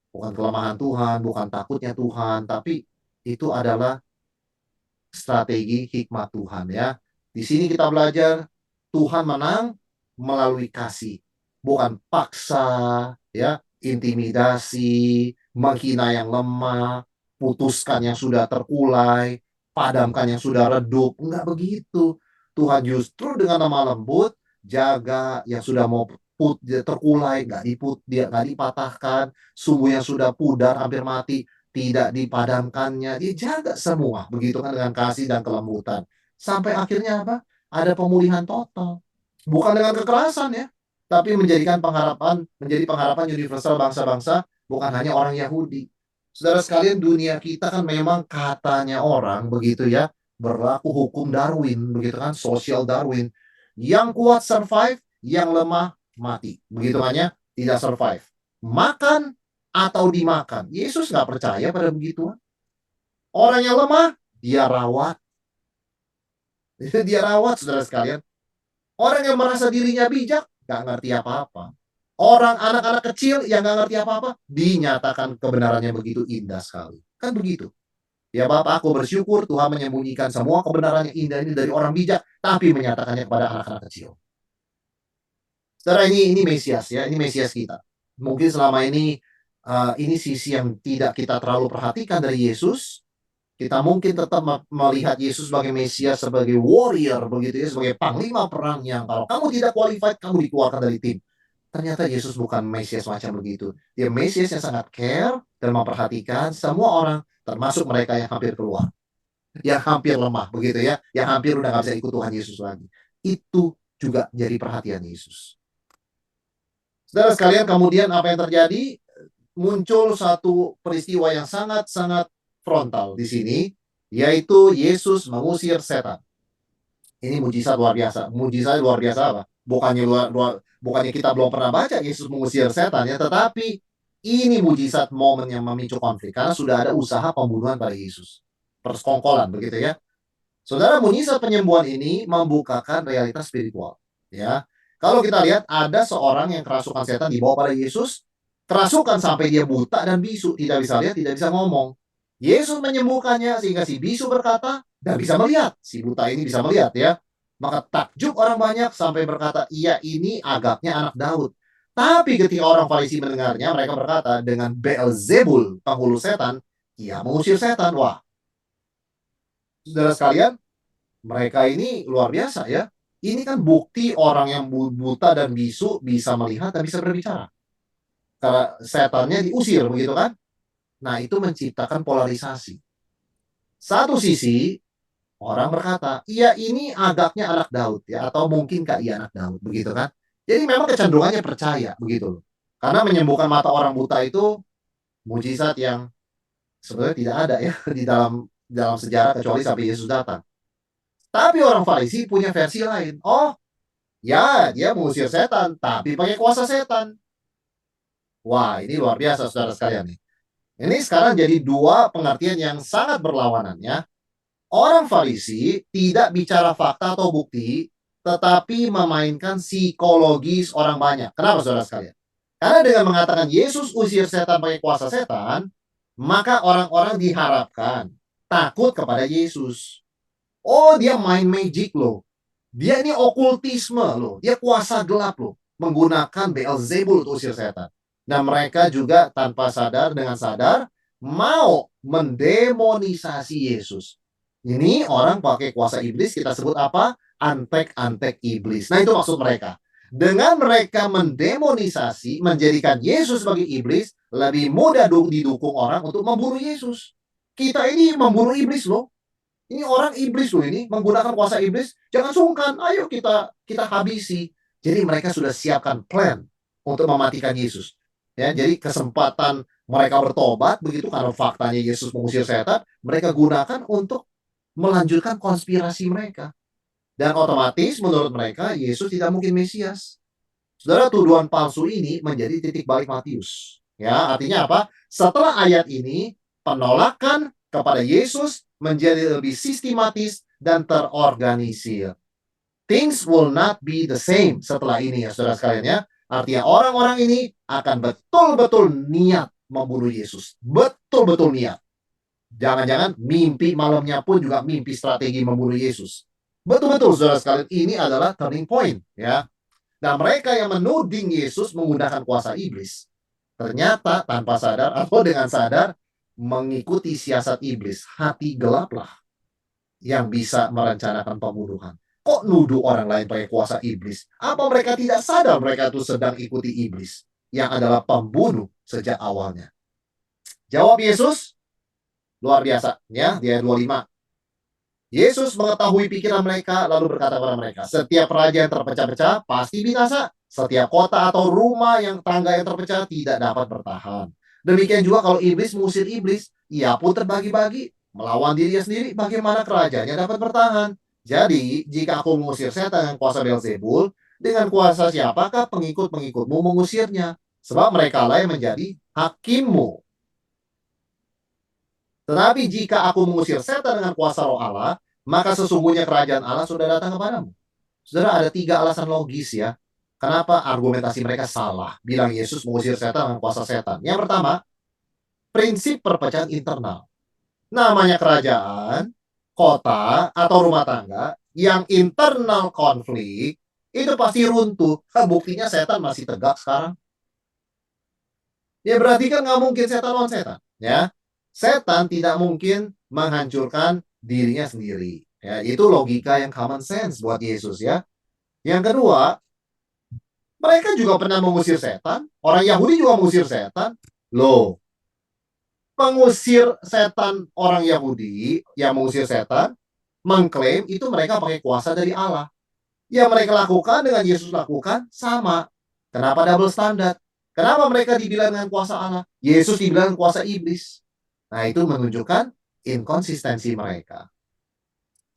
Bukan kelemahan Tuhan, bukan takutnya Tuhan, tapi itu adalah strategi hikmat Tuhan ya. Di sini kita belajar Tuhan menang melalui kasih, bukan paksa ya, intimidasi, menghina yang lemah, putuskan yang sudah terkulai, padamkan yang sudah redup. Enggak begitu. Tuhan justru dengan lemah lembut jaga yang sudah mau terkulai, dia nggak dipatahkan, sumbu yang sudah pudar hampir mati tidak dipadamkannya, dia jaga semua, begitu kan dengan kasih dan kelembutan. Sampai akhirnya apa? Ada pemulihan total. Bukan dengan kekerasan ya, tapi menjadi pengharapan universal bangsa-bangsa, bukan hanya orang Yahudi. Saudara sekalian, dunia kita kan memang katanya orang begitu ya, berlaku hukum Darwin, begitu kan, social Darwin. Yang kuat survive, yang lemah mati. Begitu hanya tidak survive. Makan atau dimakan. Yesus nggak percaya pada begituan. Orang yang lemah, dia rawat. Dia rawat, saudara sekalian. Orang yang merasa dirinya bijak, nggak ngerti apa-apa. Orang anak-anak kecil yang nggak ngerti apa-apa, dinyatakan kebenarannya begitu indah sekali. Kan begitu. Ya Bapak, aku bersyukur Tuhan menyembunyikan semua kebenaran yang indah ini dari orang bijak, tapi menyatakannya kepada anak-anak kecil. Saudara, ini Mesias ya, ini Mesias kita. Mungkin selama ini sisi yang tidak kita terlalu perhatikan dari Yesus. Kita mungkin tetap melihat Yesus sebagai Mesias, sebagai warrior, begitu ya, sebagai panglima perang yang kalau kamu tidak qualified, kamu dikeluarkan dari tim. Ternyata Yesus bukan Mesias macam begitu. Dia Mesias yang sangat care dan memperhatikan semua orang, termasuk mereka yang hampir keluar, yang hampir lemah, begitu ya, yang hampir udah nggak bisa ikut Tuhan Yesus lagi. Itu juga jadi perhatian Yesus. Saudara sekalian, kemudian apa yang terjadi? Muncul satu peristiwa yang sangat-sangat frontal di sini, yaitu Yesus mengusir setan. Ini mujizat luar biasa. Mujizat luar biasa apa? Bukannya kita belum pernah baca Yesus mengusir setan ya, tetapi ini mujizat momen yang memicu konflik karena sudah ada usaha pembunuhan pada Yesus. Persekongkolan begitu ya. Saudara, mujizat penyembuhan ini membukakan realitas spiritual ya. Kalau kita lihat ada seorang yang kerasukan setan dibawa pada Yesus, kerasukan sampai dia buta dan bisu, tidak bisa lihat, tidak bisa ngomong. Yesus menyembuhkannya sehingga si bisu berkata dan bisa melihat. Si buta ini bisa melihat ya. Maka takjub orang banyak sampai berkata, iya ini agaknya anak Daud. Tapi ketika orang Farisi mendengarnya, mereka berkata dengan Beelzebul, penghulu setan, ia mengusir setan. Wah, saudara sekalian, mereka ini luar biasa ya. Ini kan bukti orang yang buta dan bisu bisa melihat dan bisa berbicara. Karena setannya diusir begitu kan. Nah, itu menciptakan polarisasi. Satu sisi, Orang berkata, iya ini agaknya anak Daud ya, atau mungkinkah ia anak Daud, begitu kan? Jadi memang kecenderungannya percaya, begitu loh. Karena menyembuhkan mata orang buta itu mujizat yang sebenarnya tidak ada ya di dalam sejarah kecuali sampai Yesus datang. Tapi orang Farisi punya versi lain. Oh, ya dia mengusir setan, tapi pakai kuasa setan. Wah, ini luar biasa saudara sekalian nih. Ini sekarang jadi dua pengertian yang sangat berlawanan ya. Orang Farisi tidak bicara fakta atau bukti, tetapi memainkan psikologis orang banyak. Kenapa saudara sekalian? Karena dengan mengatakan Yesus usir setan pakai kuasa setan, maka orang-orang diharapkan takut kepada Yesus. Oh, dia main magic loh. Dia ini okultisme loh. Dia kuasa gelap loh. Menggunakan Beelzebul untuk usir setan. Dan mereka juga tanpa sadar, dengan sadar, mau mendemonisasi Yesus. Ini orang pakai kuasa iblis, kita sebut apa? Antek-antek iblis. Nah, itu maksud mereka. Dengan mereka mendemonisasi, menjadikan Yesus sebagai iblis, lebih mudah didukung orang untuk membunuh Yesus. Kita ini membunuh iblis loh. Ini orang iblis loh ini, menggunakan kuasa iblis. Jangan sungkan, ayo kita habisi. Jadi mereka sudah siapkan plan untuk mematikan Yesus. Ya, jadi kesempatan mereka bertobat begitu karena faktanya Yesus mengusir setan, mereka gunakan untuk melanjutkan konspirasi mereka. Dan otomatis menurut mereka Yesus tidak mungkin Mesias. Saudara, tuduhan palsu ini menjadi titik balik Matius. Ya, artinya apa? Setelah ayat ini, penolakan kepada Yesus menjadi lebih sistematis dan terorganisir. Things will not be the same setelah ini ya saudara sekalian ya. Artinya orang-orang ini akan betul-betul niat membunuh Yesus. Betul-betul niat. Jangan-jangan mimpi malamnya pun juga mimpi strategi membunuh Yesus. Betul-betul saudara sekalian, ini adalah turning point ya. Nah, mereka yang menuding Yesus menggunakan kuasa iblis, ternyata tanpa sadar atau dengan sadar mengikuti siasat iblis. Hati gelaplah yang bisa merencanakan pembunuhan. Kok nuduh orang lain pakai kuasa iblis? Apa mereka tidak sadar mereka itu sedang ikuti iblis yang adalah pembunuh sejak awalnya? Jawab Yesus, luar biasa ya, di ayat 25. Yesus mengetahui pikiran mereka, lalu berkata kepada mereka, setiap raja yang terpecah-pecah pasti binasa. Setiap kota atau rumah yang tangga yang terpecah tidak dapat bertahan. Demikian juga kalau iblis mengusir iblis, ia pun terbagi-bagi. Melawan dirinya sendiri, bagaimana kerajaannya dapat bertahan? Jadi, jika aku mengusir setan dengan kuasa Beelzebul, dengan kuasa siapakah pengikut-pengikutmu mengusirnya? Sebab mereka lah yang menjadi hakimmu. Tetapi jika aku mengusir setan dengan kuasa roh Allah, maka sesungguhnya kerajaan Allah sudah datang kepadamu. Saudara, ada 3 alasan logis ya. Kenapa argumentasi mereka salah? Bilang Yesus mengusir setan dengan kuasa setan. Yang pertama, prinsip perpecahan internal. Namanya kerajaan, kota, atau rumah tangga, yang internal konflik, itu pasti runtuh. Buktinya setan masih tegak sekarang. Ya berarti kan nggak mungkin setan lawan setan. Ya, setan tidak mungkin menghancurkan dirinya sendiri. Ya, itu logika yang common sense buat Yesus ya. Yang kedua, mereka juga pernah mengusir setan. Orang Yahudi juga mengusir setan. Loh, pengusir setan orang Yahudi yang mengusir setan mengklaim itu mereka pakai kuasa dari Allah. Yang mereka lakukan dengan Yesus lakukan sama. Kenapa double standar? Kenapa mereka dibilang dengan kuasa Allah? Yesus dibilang kuasa iblis. Nah, itu menunjukkan inkonsistensi mereka.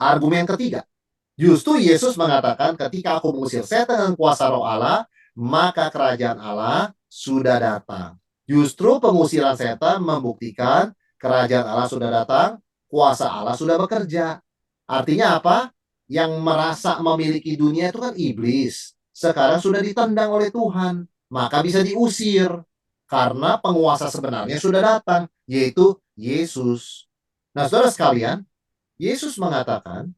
Argumen ketiga, justru Yesus mengatakan ketika aku mengusir setan dengan kuasa roh Allah, maka kerajaan Allah sudah datang. Justru pengusiran setan membuktikan kerajaan Allah sudah datang, kuasa Allah sudah bekerja. Artinya apa? Yang merasa memiliki dunia itu kan iblis. Sekarang sudah ditendang oleh Tuhan, maka bisa diusir. Karena penguasa sebenarnya sudah datang, yaitu Yesus. Nah, saudara sekalian, Yesus mengatakan,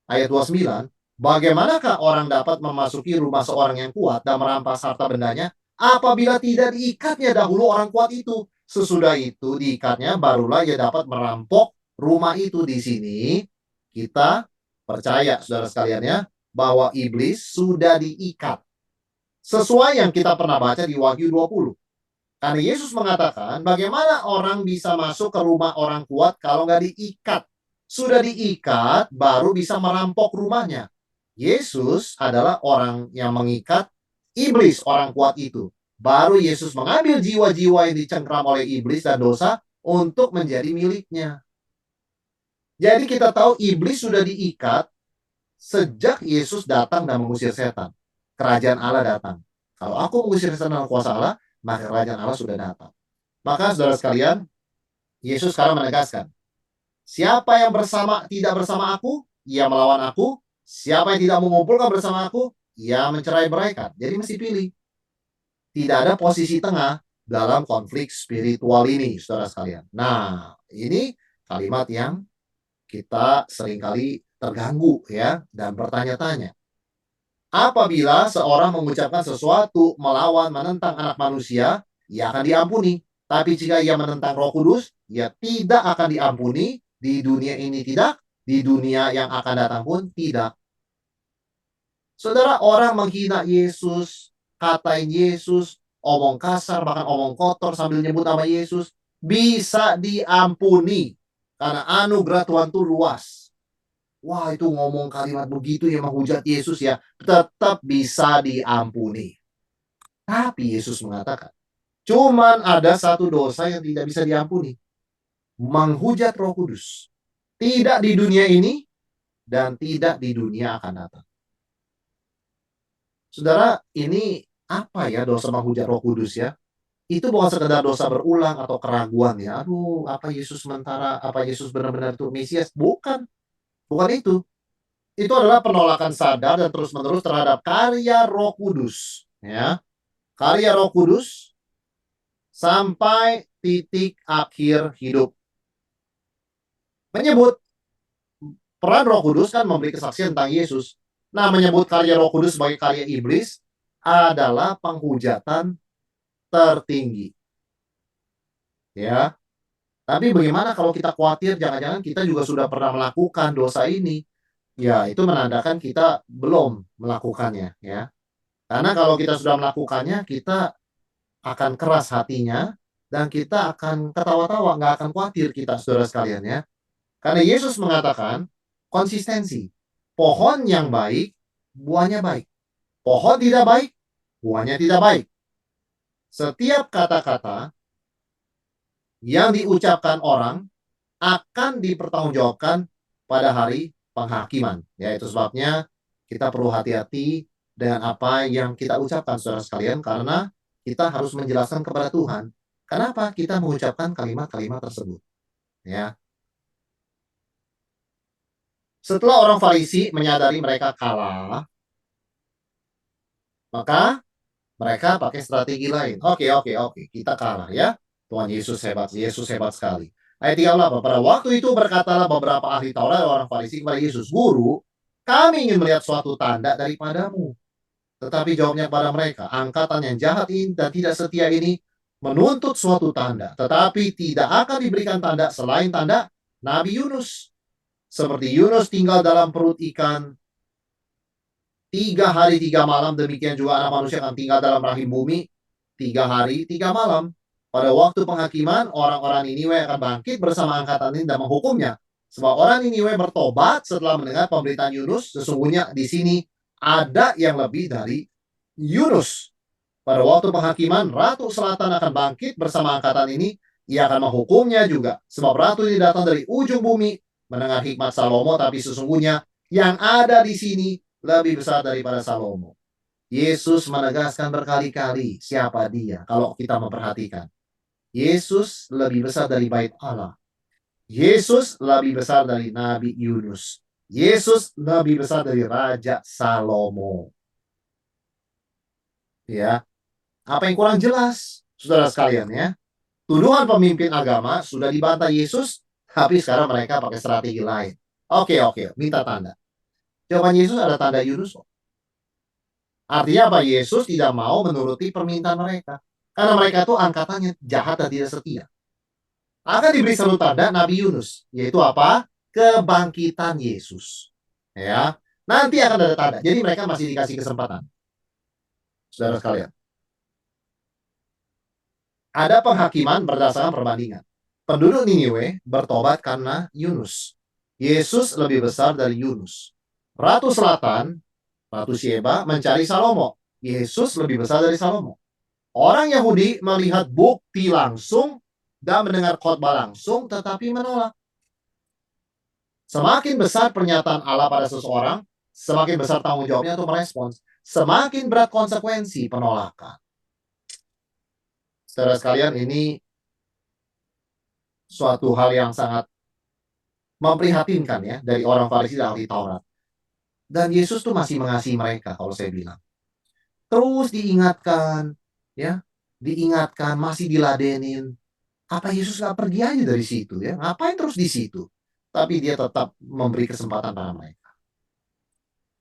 ayat 29, bagaimanakah orang dapat memasuki rumah seorang yang kuat dan merampas harta bendanya apabila tidak diikatnya dahulu orang kuat itu? Sesudah itu diikatnya, barulah ia dapat merampok rumah itu. Di sini kita percaya, saudara sekalian ya, bahwa iblis sudah diikat. Sesuai yang kita pernah baca di Wahyu 20. Karena Yesus mengatakan, bagaimana orang bisa masuk ke rumah orang kuat kalau nggak diikat? sudah diikat, baru bisa merampok rumahnya. Yesus adalah orang yang mengikat iblis, orang kuat itu. Baru Yesus mengambil jiwa-jiwa yang dicengkram oleh iblis dan dosa untuk menjadi miliknya. Jadi kita tahu iblis sudah diikat sejak Yesus datang dan mengusir setan. Kerajaan Allah datang. Kalau aku mengusir setan dengan kuasa Allah, maka kerajaan Allah sudah datang. Maka saudara sekalian, Yesus sekarang menegaskan, siapa yang tidak bersama aku, ia melawan aku. Siapa yang tidak mengumpulkan bersama aku, ia mencerai-beraikan. Jadi mesti pilih. Tidak ada posisi tengah dalam konflik spiritual ini, saudara sekalian. Nah, ini kalimat yang kita seringkali terganggu ya dan bertanya-tanya. Apabila seorang mengucapkan sesuatu melawan menentang anak manusia, ia akan diampuni. Tapi jika ia menentang Roh Kudus, ia tidak akan diampuni. Di dunia ini tidak, di dunia yang akan datang pun tidak. Saudara, orang menghina Yesus, katain Yesus, omong kasar, bahkan omong kotor sambil nyebut nama Yesus, bisa diampuni. Karena anugerah Tuhan itu luas. Wah, itu ngomong kalimat begitu ya, menghujat Yesus ya, tetap bisa diampuni. Tapi Yesus mengatakan, cuman ada satu dosa yang tidak bisa diampuni. Menghujat Roh Kudus. Tidak di dunia ini dan tidak di dunia akan datang. Saudara, ini apa ya dosa menghujat Roh Kudus ya? Itu bukan sekedar dosa berulang atau keraguan ya. Aduh, apa Yesus benar-benar itu Mesias? Bukan. Bukan itu. Itu adalah penolakan sadar dan terus-menerus terhadap karya Roh Kudus, ya. Karya Roh Kudus sampai titik akhir hidup. Menyebut peran Roh Kudus kan memberi kesaksian tentang Yesus. Nah, menyebut karya Roh Kudus sebagai karya iblis adalah penghujatan tertinggi. Ya. Tapi bagaimana kalau kita khawatir jangan-jangan kita juga sudah pernah melakukan dosa ini? Ya, itu menandakan kita belum melakukannya, ya. Karena kalau kita sudah melakukannya, kita akan keras hatinya dan kita akan ketawa-tawa, nggak akan khawatir kita, saudara sekalian ya. Karena Yesus mengatakan konsistensi. Pohon yang baik, buahnya baik. Pohon tidak baik, buahnya tidak baik. Setiap kata-kata yang diucapkan orang akan dipertanggungjawabkan pada hari penghakiman. Ya, itu sebabnya kita perlu hati-hati dengan apa yang kita ucapkan, saudara sekalian, karena kita harus menjelaskan kepada Tuhan kenapa kita mengucapkan kalimat-kalimat tersebut. Ya. Setelah orang Farisi menyadari mereka kalah, maka mereka pakai strategi lain. Oke, kita kalah ya. Tuhan Yesus hebat sekali. Ayat 38, pada waktu itu berkatalah beberapa ahli Taurat dan orang Farisi kepada Yesus, Guru, kami ingin melihat suatu tanda daripadamu. Tetapi jawabnya kepada mereka, angkatan yang jahat ini dan tidak setia ini menuntut suatu tanda. Tetapi tidak akan diberikan tanda selain tanda Nabi Yunus. Seperti Yunus tinggal dalam perut ikan 3 hari 3 malam, demikian juga anak manusia akan tinggal dalam rahim bumi 3 hari 3 malam. Pada waktu penghakiman, orang-orang Niniwe akan bangkit bersama angkatan ini dan menghukumnya. Sebab orang Niniwe bertobat setelah mendengar pemberitaan Yunus. Sesungguhnya di sini ada yang lebih dari Yunus. Pada waktu penghakiman, Ratu Selatan akan bangkit bersama angkatan ini. Ia akan menghukumnya juga. Sebab Ratu ini datang dari ujung bumi mendengar hikmat Salomo, tapi sesungguhnya yang ada di sini lebih besar daripada Salomo. Yesus menegaskan berkali-kali siapa dia kalau kita memperhatikan. Yesus lebih besar dari bait Allah. Yesus lebih besar dari Nabi Yunus. Yesus lebih besar dari Raja Salomo. Ya, apa yang kurang jelas, saudara sekalian ya? Tuduhan pemimpin agama sudah dibantah Yesus, tapi sekarang mereka pakai strategi lain. Oke, minta tanda. Jawaban Yesus ada tanda Yunus. Artinya apa? Yesus tidak mau menuruti permintaan mereka. Karena mereka itu angkatannya jahat dan tidak setia. Akan diberi satu tanda Nabi Yunus, yaitu apa? Kebangkitan Yesus. Ya, nanti akan ada tanda. Jadi mereka masih dikasih kesempatan. Saudara sekalian, ada penghakiman berdasarkan perbandingan. Penduduk Niniwe bertobat karena Yunus. Yesus lebih besar dari Yunus. Ratu Selatan, Ratu Sheba mencari Salomo. Yesus lebih besar dari Salomo. Orang Yahudi melihat bukti langsung dan mendengar khotbah langsung, tetapi menolak. Semakin besar pernyataan Allah pada seseorang, semakin besar tanggung jawabnya untuk merespons. Semakin berat konsekuensi penolakan. Saudara sekalian, ini suatu hal yang sangat memprihatinkan ya dari orang Farisi dan ahli Taurat. Dan Yesus tuh masih mengasihi mereka kalau saya bilang. Terus diingatkan, ya, diingatkan, masih diladenin. Apa Yesus nggak pergi aja dari situ ya? Ngapain terus di situ? Tapi dia tetap memberi kesempatan pada mereka.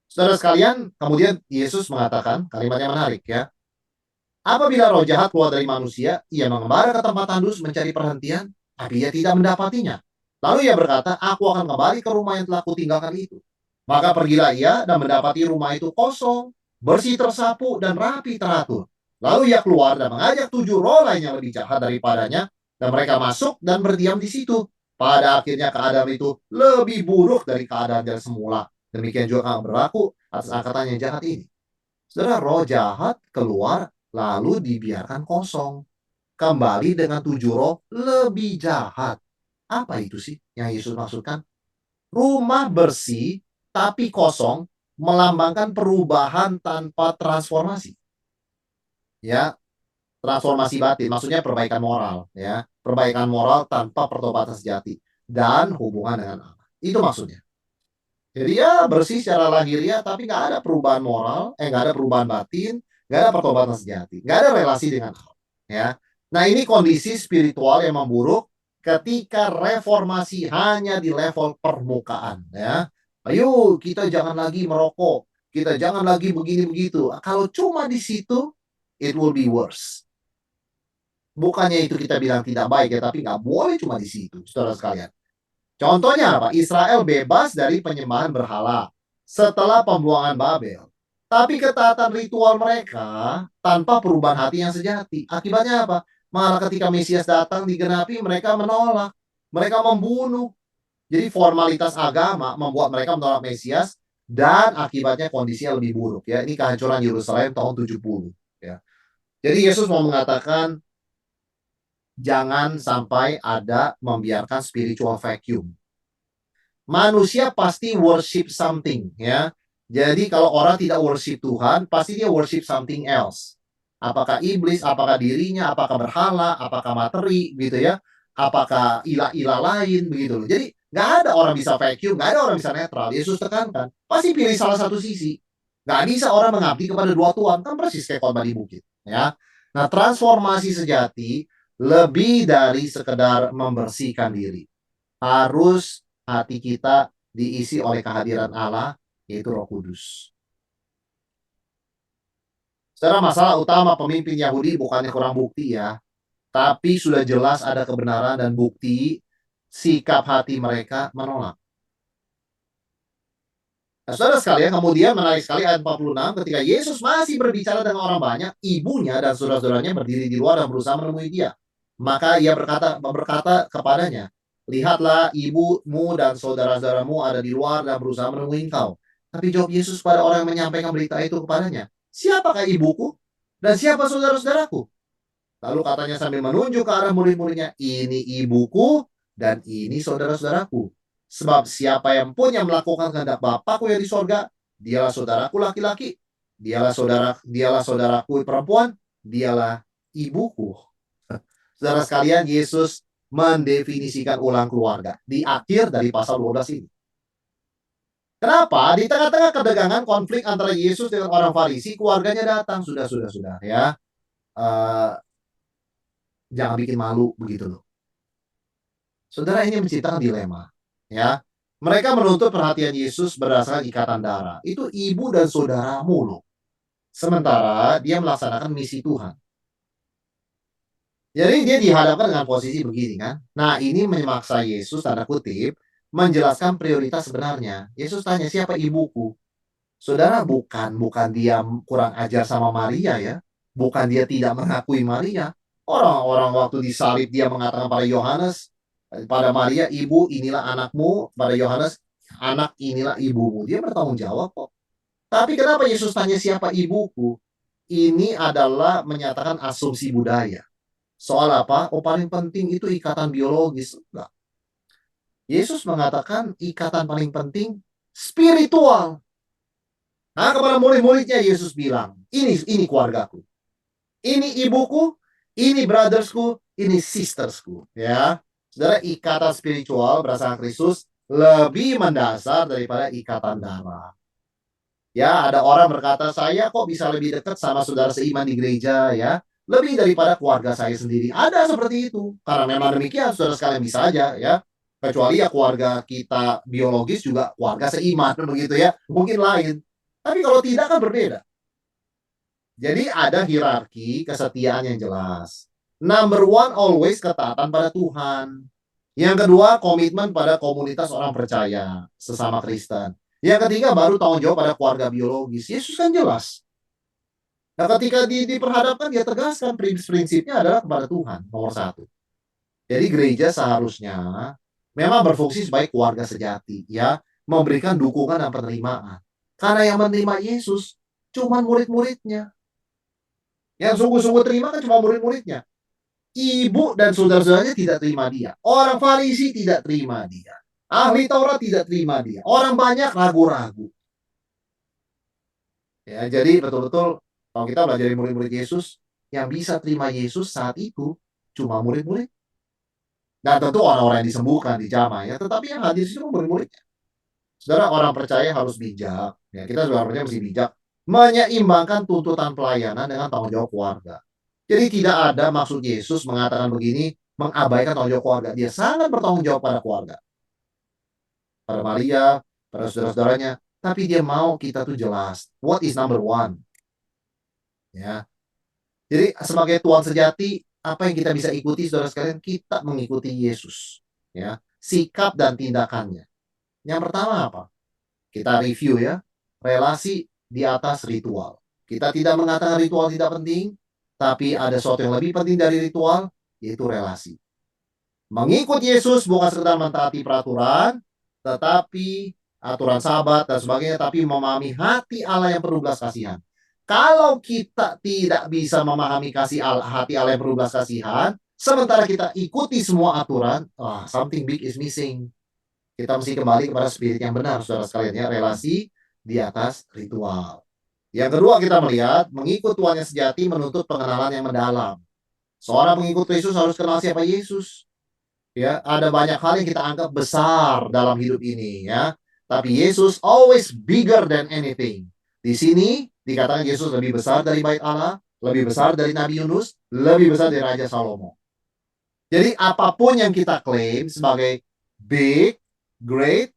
Saudara sekalian, kemudian Yesus mengatakan kalimat yang menarik ya. Apabila roh jahat keluar dari manusia, ia mengembara ke tempat tandus mencari perhentian, tapi ia tidak mendapatinya. Lalu ia berkata, aku akan kembali ke rumah yang telah kutinggalkan itu. Maka pergilah ia dan mendapati rumah itu kosong, bersih tersapu, dan rapi teratur. Lalu ia keluar dan mengajak 7 roh lain yang lebih jahat daripadanya, dan mereka masuk dan berdiam di situ. Pada akhirnya keadaan itu lebih buruk dari keadaan yang semula. Demikian juga akan berlaku atas angkatan yang jahat ini. Saudara, roh jahat keluar lalu dibiarkan kosong. Kembali dengan 7 roh lebih jahat. Apa itu sih yang Yesus maksudkan? Rumah bersih tapi kosong melambangkan perubahan tanpa transformasi. Ya, transformasi batin, maksudnya perbaikan moral, ya. Perbaikan moral tanpa pertobatan sejati dan hubungan dengan Allah. Itu maksudnya. Jadi ya bersih secara lahiriah, tapi nggak ada perubahan moral, nggak ada perubahan batin, nggak ada pertobatan sejati, nggak ada relasi dengan Allah. Ya, nah ini kondisi spiritual yang memburuk ketika reformasi hanya di level permukaan. Ya, ayo kita jangan lagi merokok, kita jangan lagi begini begitu. Kalau cuma di situ, it will be worse. Bukannya itu kita bilang tidak baik ya, tapi nggak boleh cuma di situ, saudara sekalian. Contohnya apa? Israel bebas dari penyembahan berhala setelah pembuangan Babel. Tapi ketaatan ritual mereka tanpa perubahan hati yang sejati. Akibatnya apa? Malah ketika Mesias datang digenapi, mereka menolak. Mereka membunuh. Jadi formalitas agama membuat mereka menolak Mesias dan akibatnya kondisinya lebih buruk. Ya, ini kehancuran Yerusalem tahun 70. Ya. Jadi Yesus mau mengatakan jangan sampai ada membiarkan spiritual vacuum. Manusia pasti worship something ya. Jadi kalau orang tidak worship Tuhan, pasti dia worship something else. Apakah iblis, apakah dirinya, apakah berhala, apakah materi gitu ya. Apakah ilah-ilah lain begitu loh. Jadi nggak ada orang bisa vacuum, nggak ada orang bisa netral. Yesus tekankan, pasti pilih salah satu sisi. Nggak bisa orang mengabdi kepada dua Tuhan, kan persis kayak khotbah di bukit ya. Nah, transformasi sejati lebih dari sekedar membersihkan diri. Harus hati kita diisi oleh kehadiran Allah, yaitu Roh Kudus. Secara masalah utama pemimpin Yahudi bukannya kurang bukti ya, tapi sudah jelas ada kebenaran dan bukti sikap hati mereka menolak. Nah, saudara sekalian, kemudian menarik sekali ayat 46, ketika Yesus masih berbicara dengan orang banyak, ibunya dan saudara-saudaranya berdiri di luar dan berusaha menemui dia. Maka ia berkata kepadanya, lihatlah ibumu dan saudara-saudaramu ada di luar dan berusaha menemui engkau. Tapi jawab Yesus pada orang yang menyampaikan berita itu kepadanya, siapakah ibuku dan siapa saudara-saudaraku? Lalu katanya sambil menunjuk ke arah murid-muridnya, ini ibuku dan ini saudara-saudaraku. Sebab siapa yang pun yang melakukan kehendak Bapakku yang di sorga, dialah saudaraku laki-laki, dialah saudaraku perempuan, dialah ibuku. Saudara sekalian, Yesus mendefinisikan ulang keluarga di akhir dari pasal 12 ini. Kenapa? Di tengah-tengah ketegangan konflik antara Yesus dengan orang Farisi, keluarganya datang. Sudah ya. Jangan bikin malu begitu loh. Saudara, ini menciptakan dilema. Ya, mereka menuntut perhatian Yesus berdasarkan ikatan darah. Itu ibu dan saudaramu loh. Sementara dia melaksanakan misi Tuhan. Jadi dia dihadapkan dengan posisi begini kan. Nah, ini memaksa Yesus tanda kutip menjelaskan prioritas sebenarnya. Yesus tanya, siapa ibuku? Saudara, bukan dia kurang ajar sama Maria ya. Bukan dia tidak mengakui Maria. Orang-orang waktu disalib dia mengatakan pada Yohanes, Pada Maria, ibu, inilah anakmu. Pada Yohanes, anak, inilah ibumu. Dia bertanggung jawab kok. Tapi kenapa Yesus tanya siapa ibuku? Ini adalah menyatakan asumsi budaya. Soal apa? Oh, paling penting itu ikatan biologis. Enggak. Yesus mengatakan ikatan paling penting spiritual. Nah, kepada murid-muridnya Yesus bilang, ini keluargaku. Ini ibuku, ini brothersku, ini sistersku. Ya, saudara, ikatan spiritual berdasarkan Kristus lebih mendasar daripada ikatan darah. Ya, ada orang berkata, saya kok bisa lebih dekat sama saudara seiman di gereja, ya, lebih daripada keluarga saya sendiri. Ada seperti itu. Karena memang demikian, saudara sekalian bisa aja, ya. Kecuali ya keluarga kita biologis juga keluarga seiman, begitu ya. Mungkin lain. Tapi kalau tidak kan berbeda. Jadi ada hierarki kesetiaan yang jelas. Number one, always ketaatan pada Tuhan. Yang kedua, komitmen pada komunitas orang percaya, sesama Kristen. Yang ketiga, baru tanggung jawab pada keluarga biologis. Yesus kan jelas. Nah, ketika diperhadapkan, dia tegaskan prinsipnya adalah kepada Tuhan, nomor satu. Jadi gereja seharusnya memang berfungsi sebagai keluarga sejati, ya, memberikan dukungan dan penerimaan. Karena yang menerima Yesus cuma murid-muridnya. Yang sungguh-sungguh terima kan cuma murid-muridnya. Ibu dan saudara-saudaranya tidak terima dia. Orang Farisi tidak terima dia. Ahli Taurat tidak terima dia. Orang banyak ragu-ragu. Ya, jadi betul-betul kalau kita belajar dari murid-murid Yesus, yang bisa terima Yesus saat itu cuma murid-murid. Dan tentu orang-orang yang disembuhkan, dijamah, ya. Tetapi yang hadir itu murid-muridnya. Saudara, orang percaya harus bijak. Ya, kita sebenarnya mesti bijak menyeimbangkan tuntutan pelayanan dengan tanggung jawab keluarga. Jadi tidak ada maksud Yesus mengatakan begini, mengabaikan tanggung jawab keluarga. Dia sangat bertanggung jawab pada keluarga. Pada Maria, pada saudara-saudaranya. Tapi dia mau kita tuh jelas. What is number one? Ya. Jadi sebagai Tuhan sejati, apa yang kita bisa ikuti, saudara sekalian? Kita mengikuti Yesus. Ya. Sikap dan tindakannya. Yang pertama apa? Kita review ya. Relasi di atas ritual. Kita tidak mengatakan ritual tidak penting, tapi ada sesuatu yang lebih penting dari ritual, yaitu relasi. Mengikut Yesus bukan sekedar mentaati peraturan, tetapi aturan sabat dan sebagainya, tapi memahami hati Allah yang penuh belas kasihan. Kalau kita tidak bisa memahami hati Allah yang penuh belas kasihan, sementara kita ikuti semua aturan, something big is missing. Kita mesti kembali kepada spirit yang benar, saudara sekalian, ya, relasi di atas ritual. Yang kedua, kita melihat mengikut Tuhan yang sejati menuntut pengenalan yang mendalam. Seorang pengikut Yesus harus kenal siapa Yesus. Ya, ada banyak hal yang kita anggap besar dalam hidup ini, ya. Tapi Yesus always bigger than anything. Di sini dikatakan Yesus lebih besar dari Bait Allah, lebih besar dari Nabi Yunus, lebih besar dari Raja Salomo. Jadi apapun yang kita klaim sebagai big, great,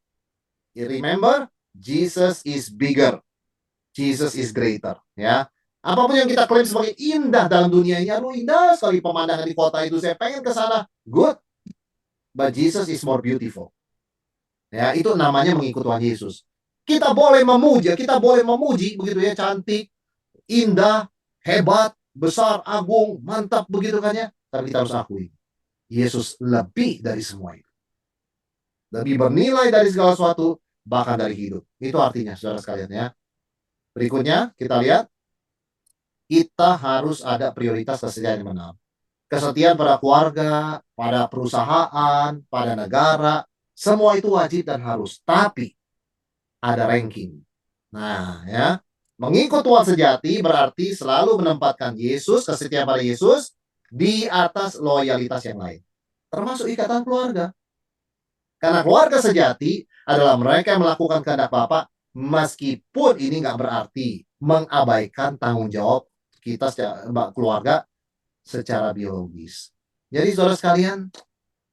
remember, Jesus is bigger. Jesus is greater, ya. Apapun yang kita klaim sebagai indah dalam dunia ini, aduh indah sekali pemandangan di kota itu, saya pengen ke sana, good. But Jesus is more beautiful. Ya, itu namanya mengikut Tuhan Yesus. Kita boleh memuji, begitu ya, cantik, indah, hebat, besar, agung, mantap, begitu kan ya. Tapi kita harus akui, Yesus lebih dari semua itu. Lebih bernilai dari segala sesuatu, bahkan dari hidup. Itu artinya, saudara sekalian, ya. Berikutnya, kita lihat. Kita harus ada prioritas kesetiaan yang benar. Kesetiaan pada keluarga, pada perusahaan, pada negara, semua itu wajib dan harus. Tapi ada ranking. Nah, ya, mengikut Tuhan sejati berarti selalu menempatkan Yesus, kesetiaan pada Yesus di atas loyalitas yang lain. Termasuk ikatan keluarga. Karena keluarga sejati adalah mereka yang melakukan kehendak Bapa, meskipun ini nggak berarti mengabaikan tanggung jawab kita secara keluarga secara biologis. Jadi saudara sekalian,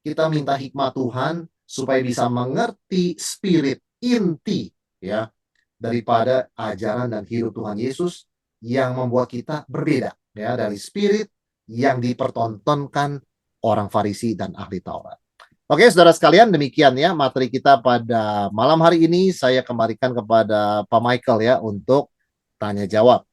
kita minta hikmat Tuhan supaya bisa mengerti spirit inti, ya, daripada ajaran dan hidup Tuhan Yesus yang membuat kita berbeda, ya, dari spirit yang dipertontonkan orang Farisi dan ahli Taurat. Oke, saudara sekalian, demikian ya materi kita pada malam hari ini. Saya kembalikan kepada Pak Michael ya untuk tanya jawab.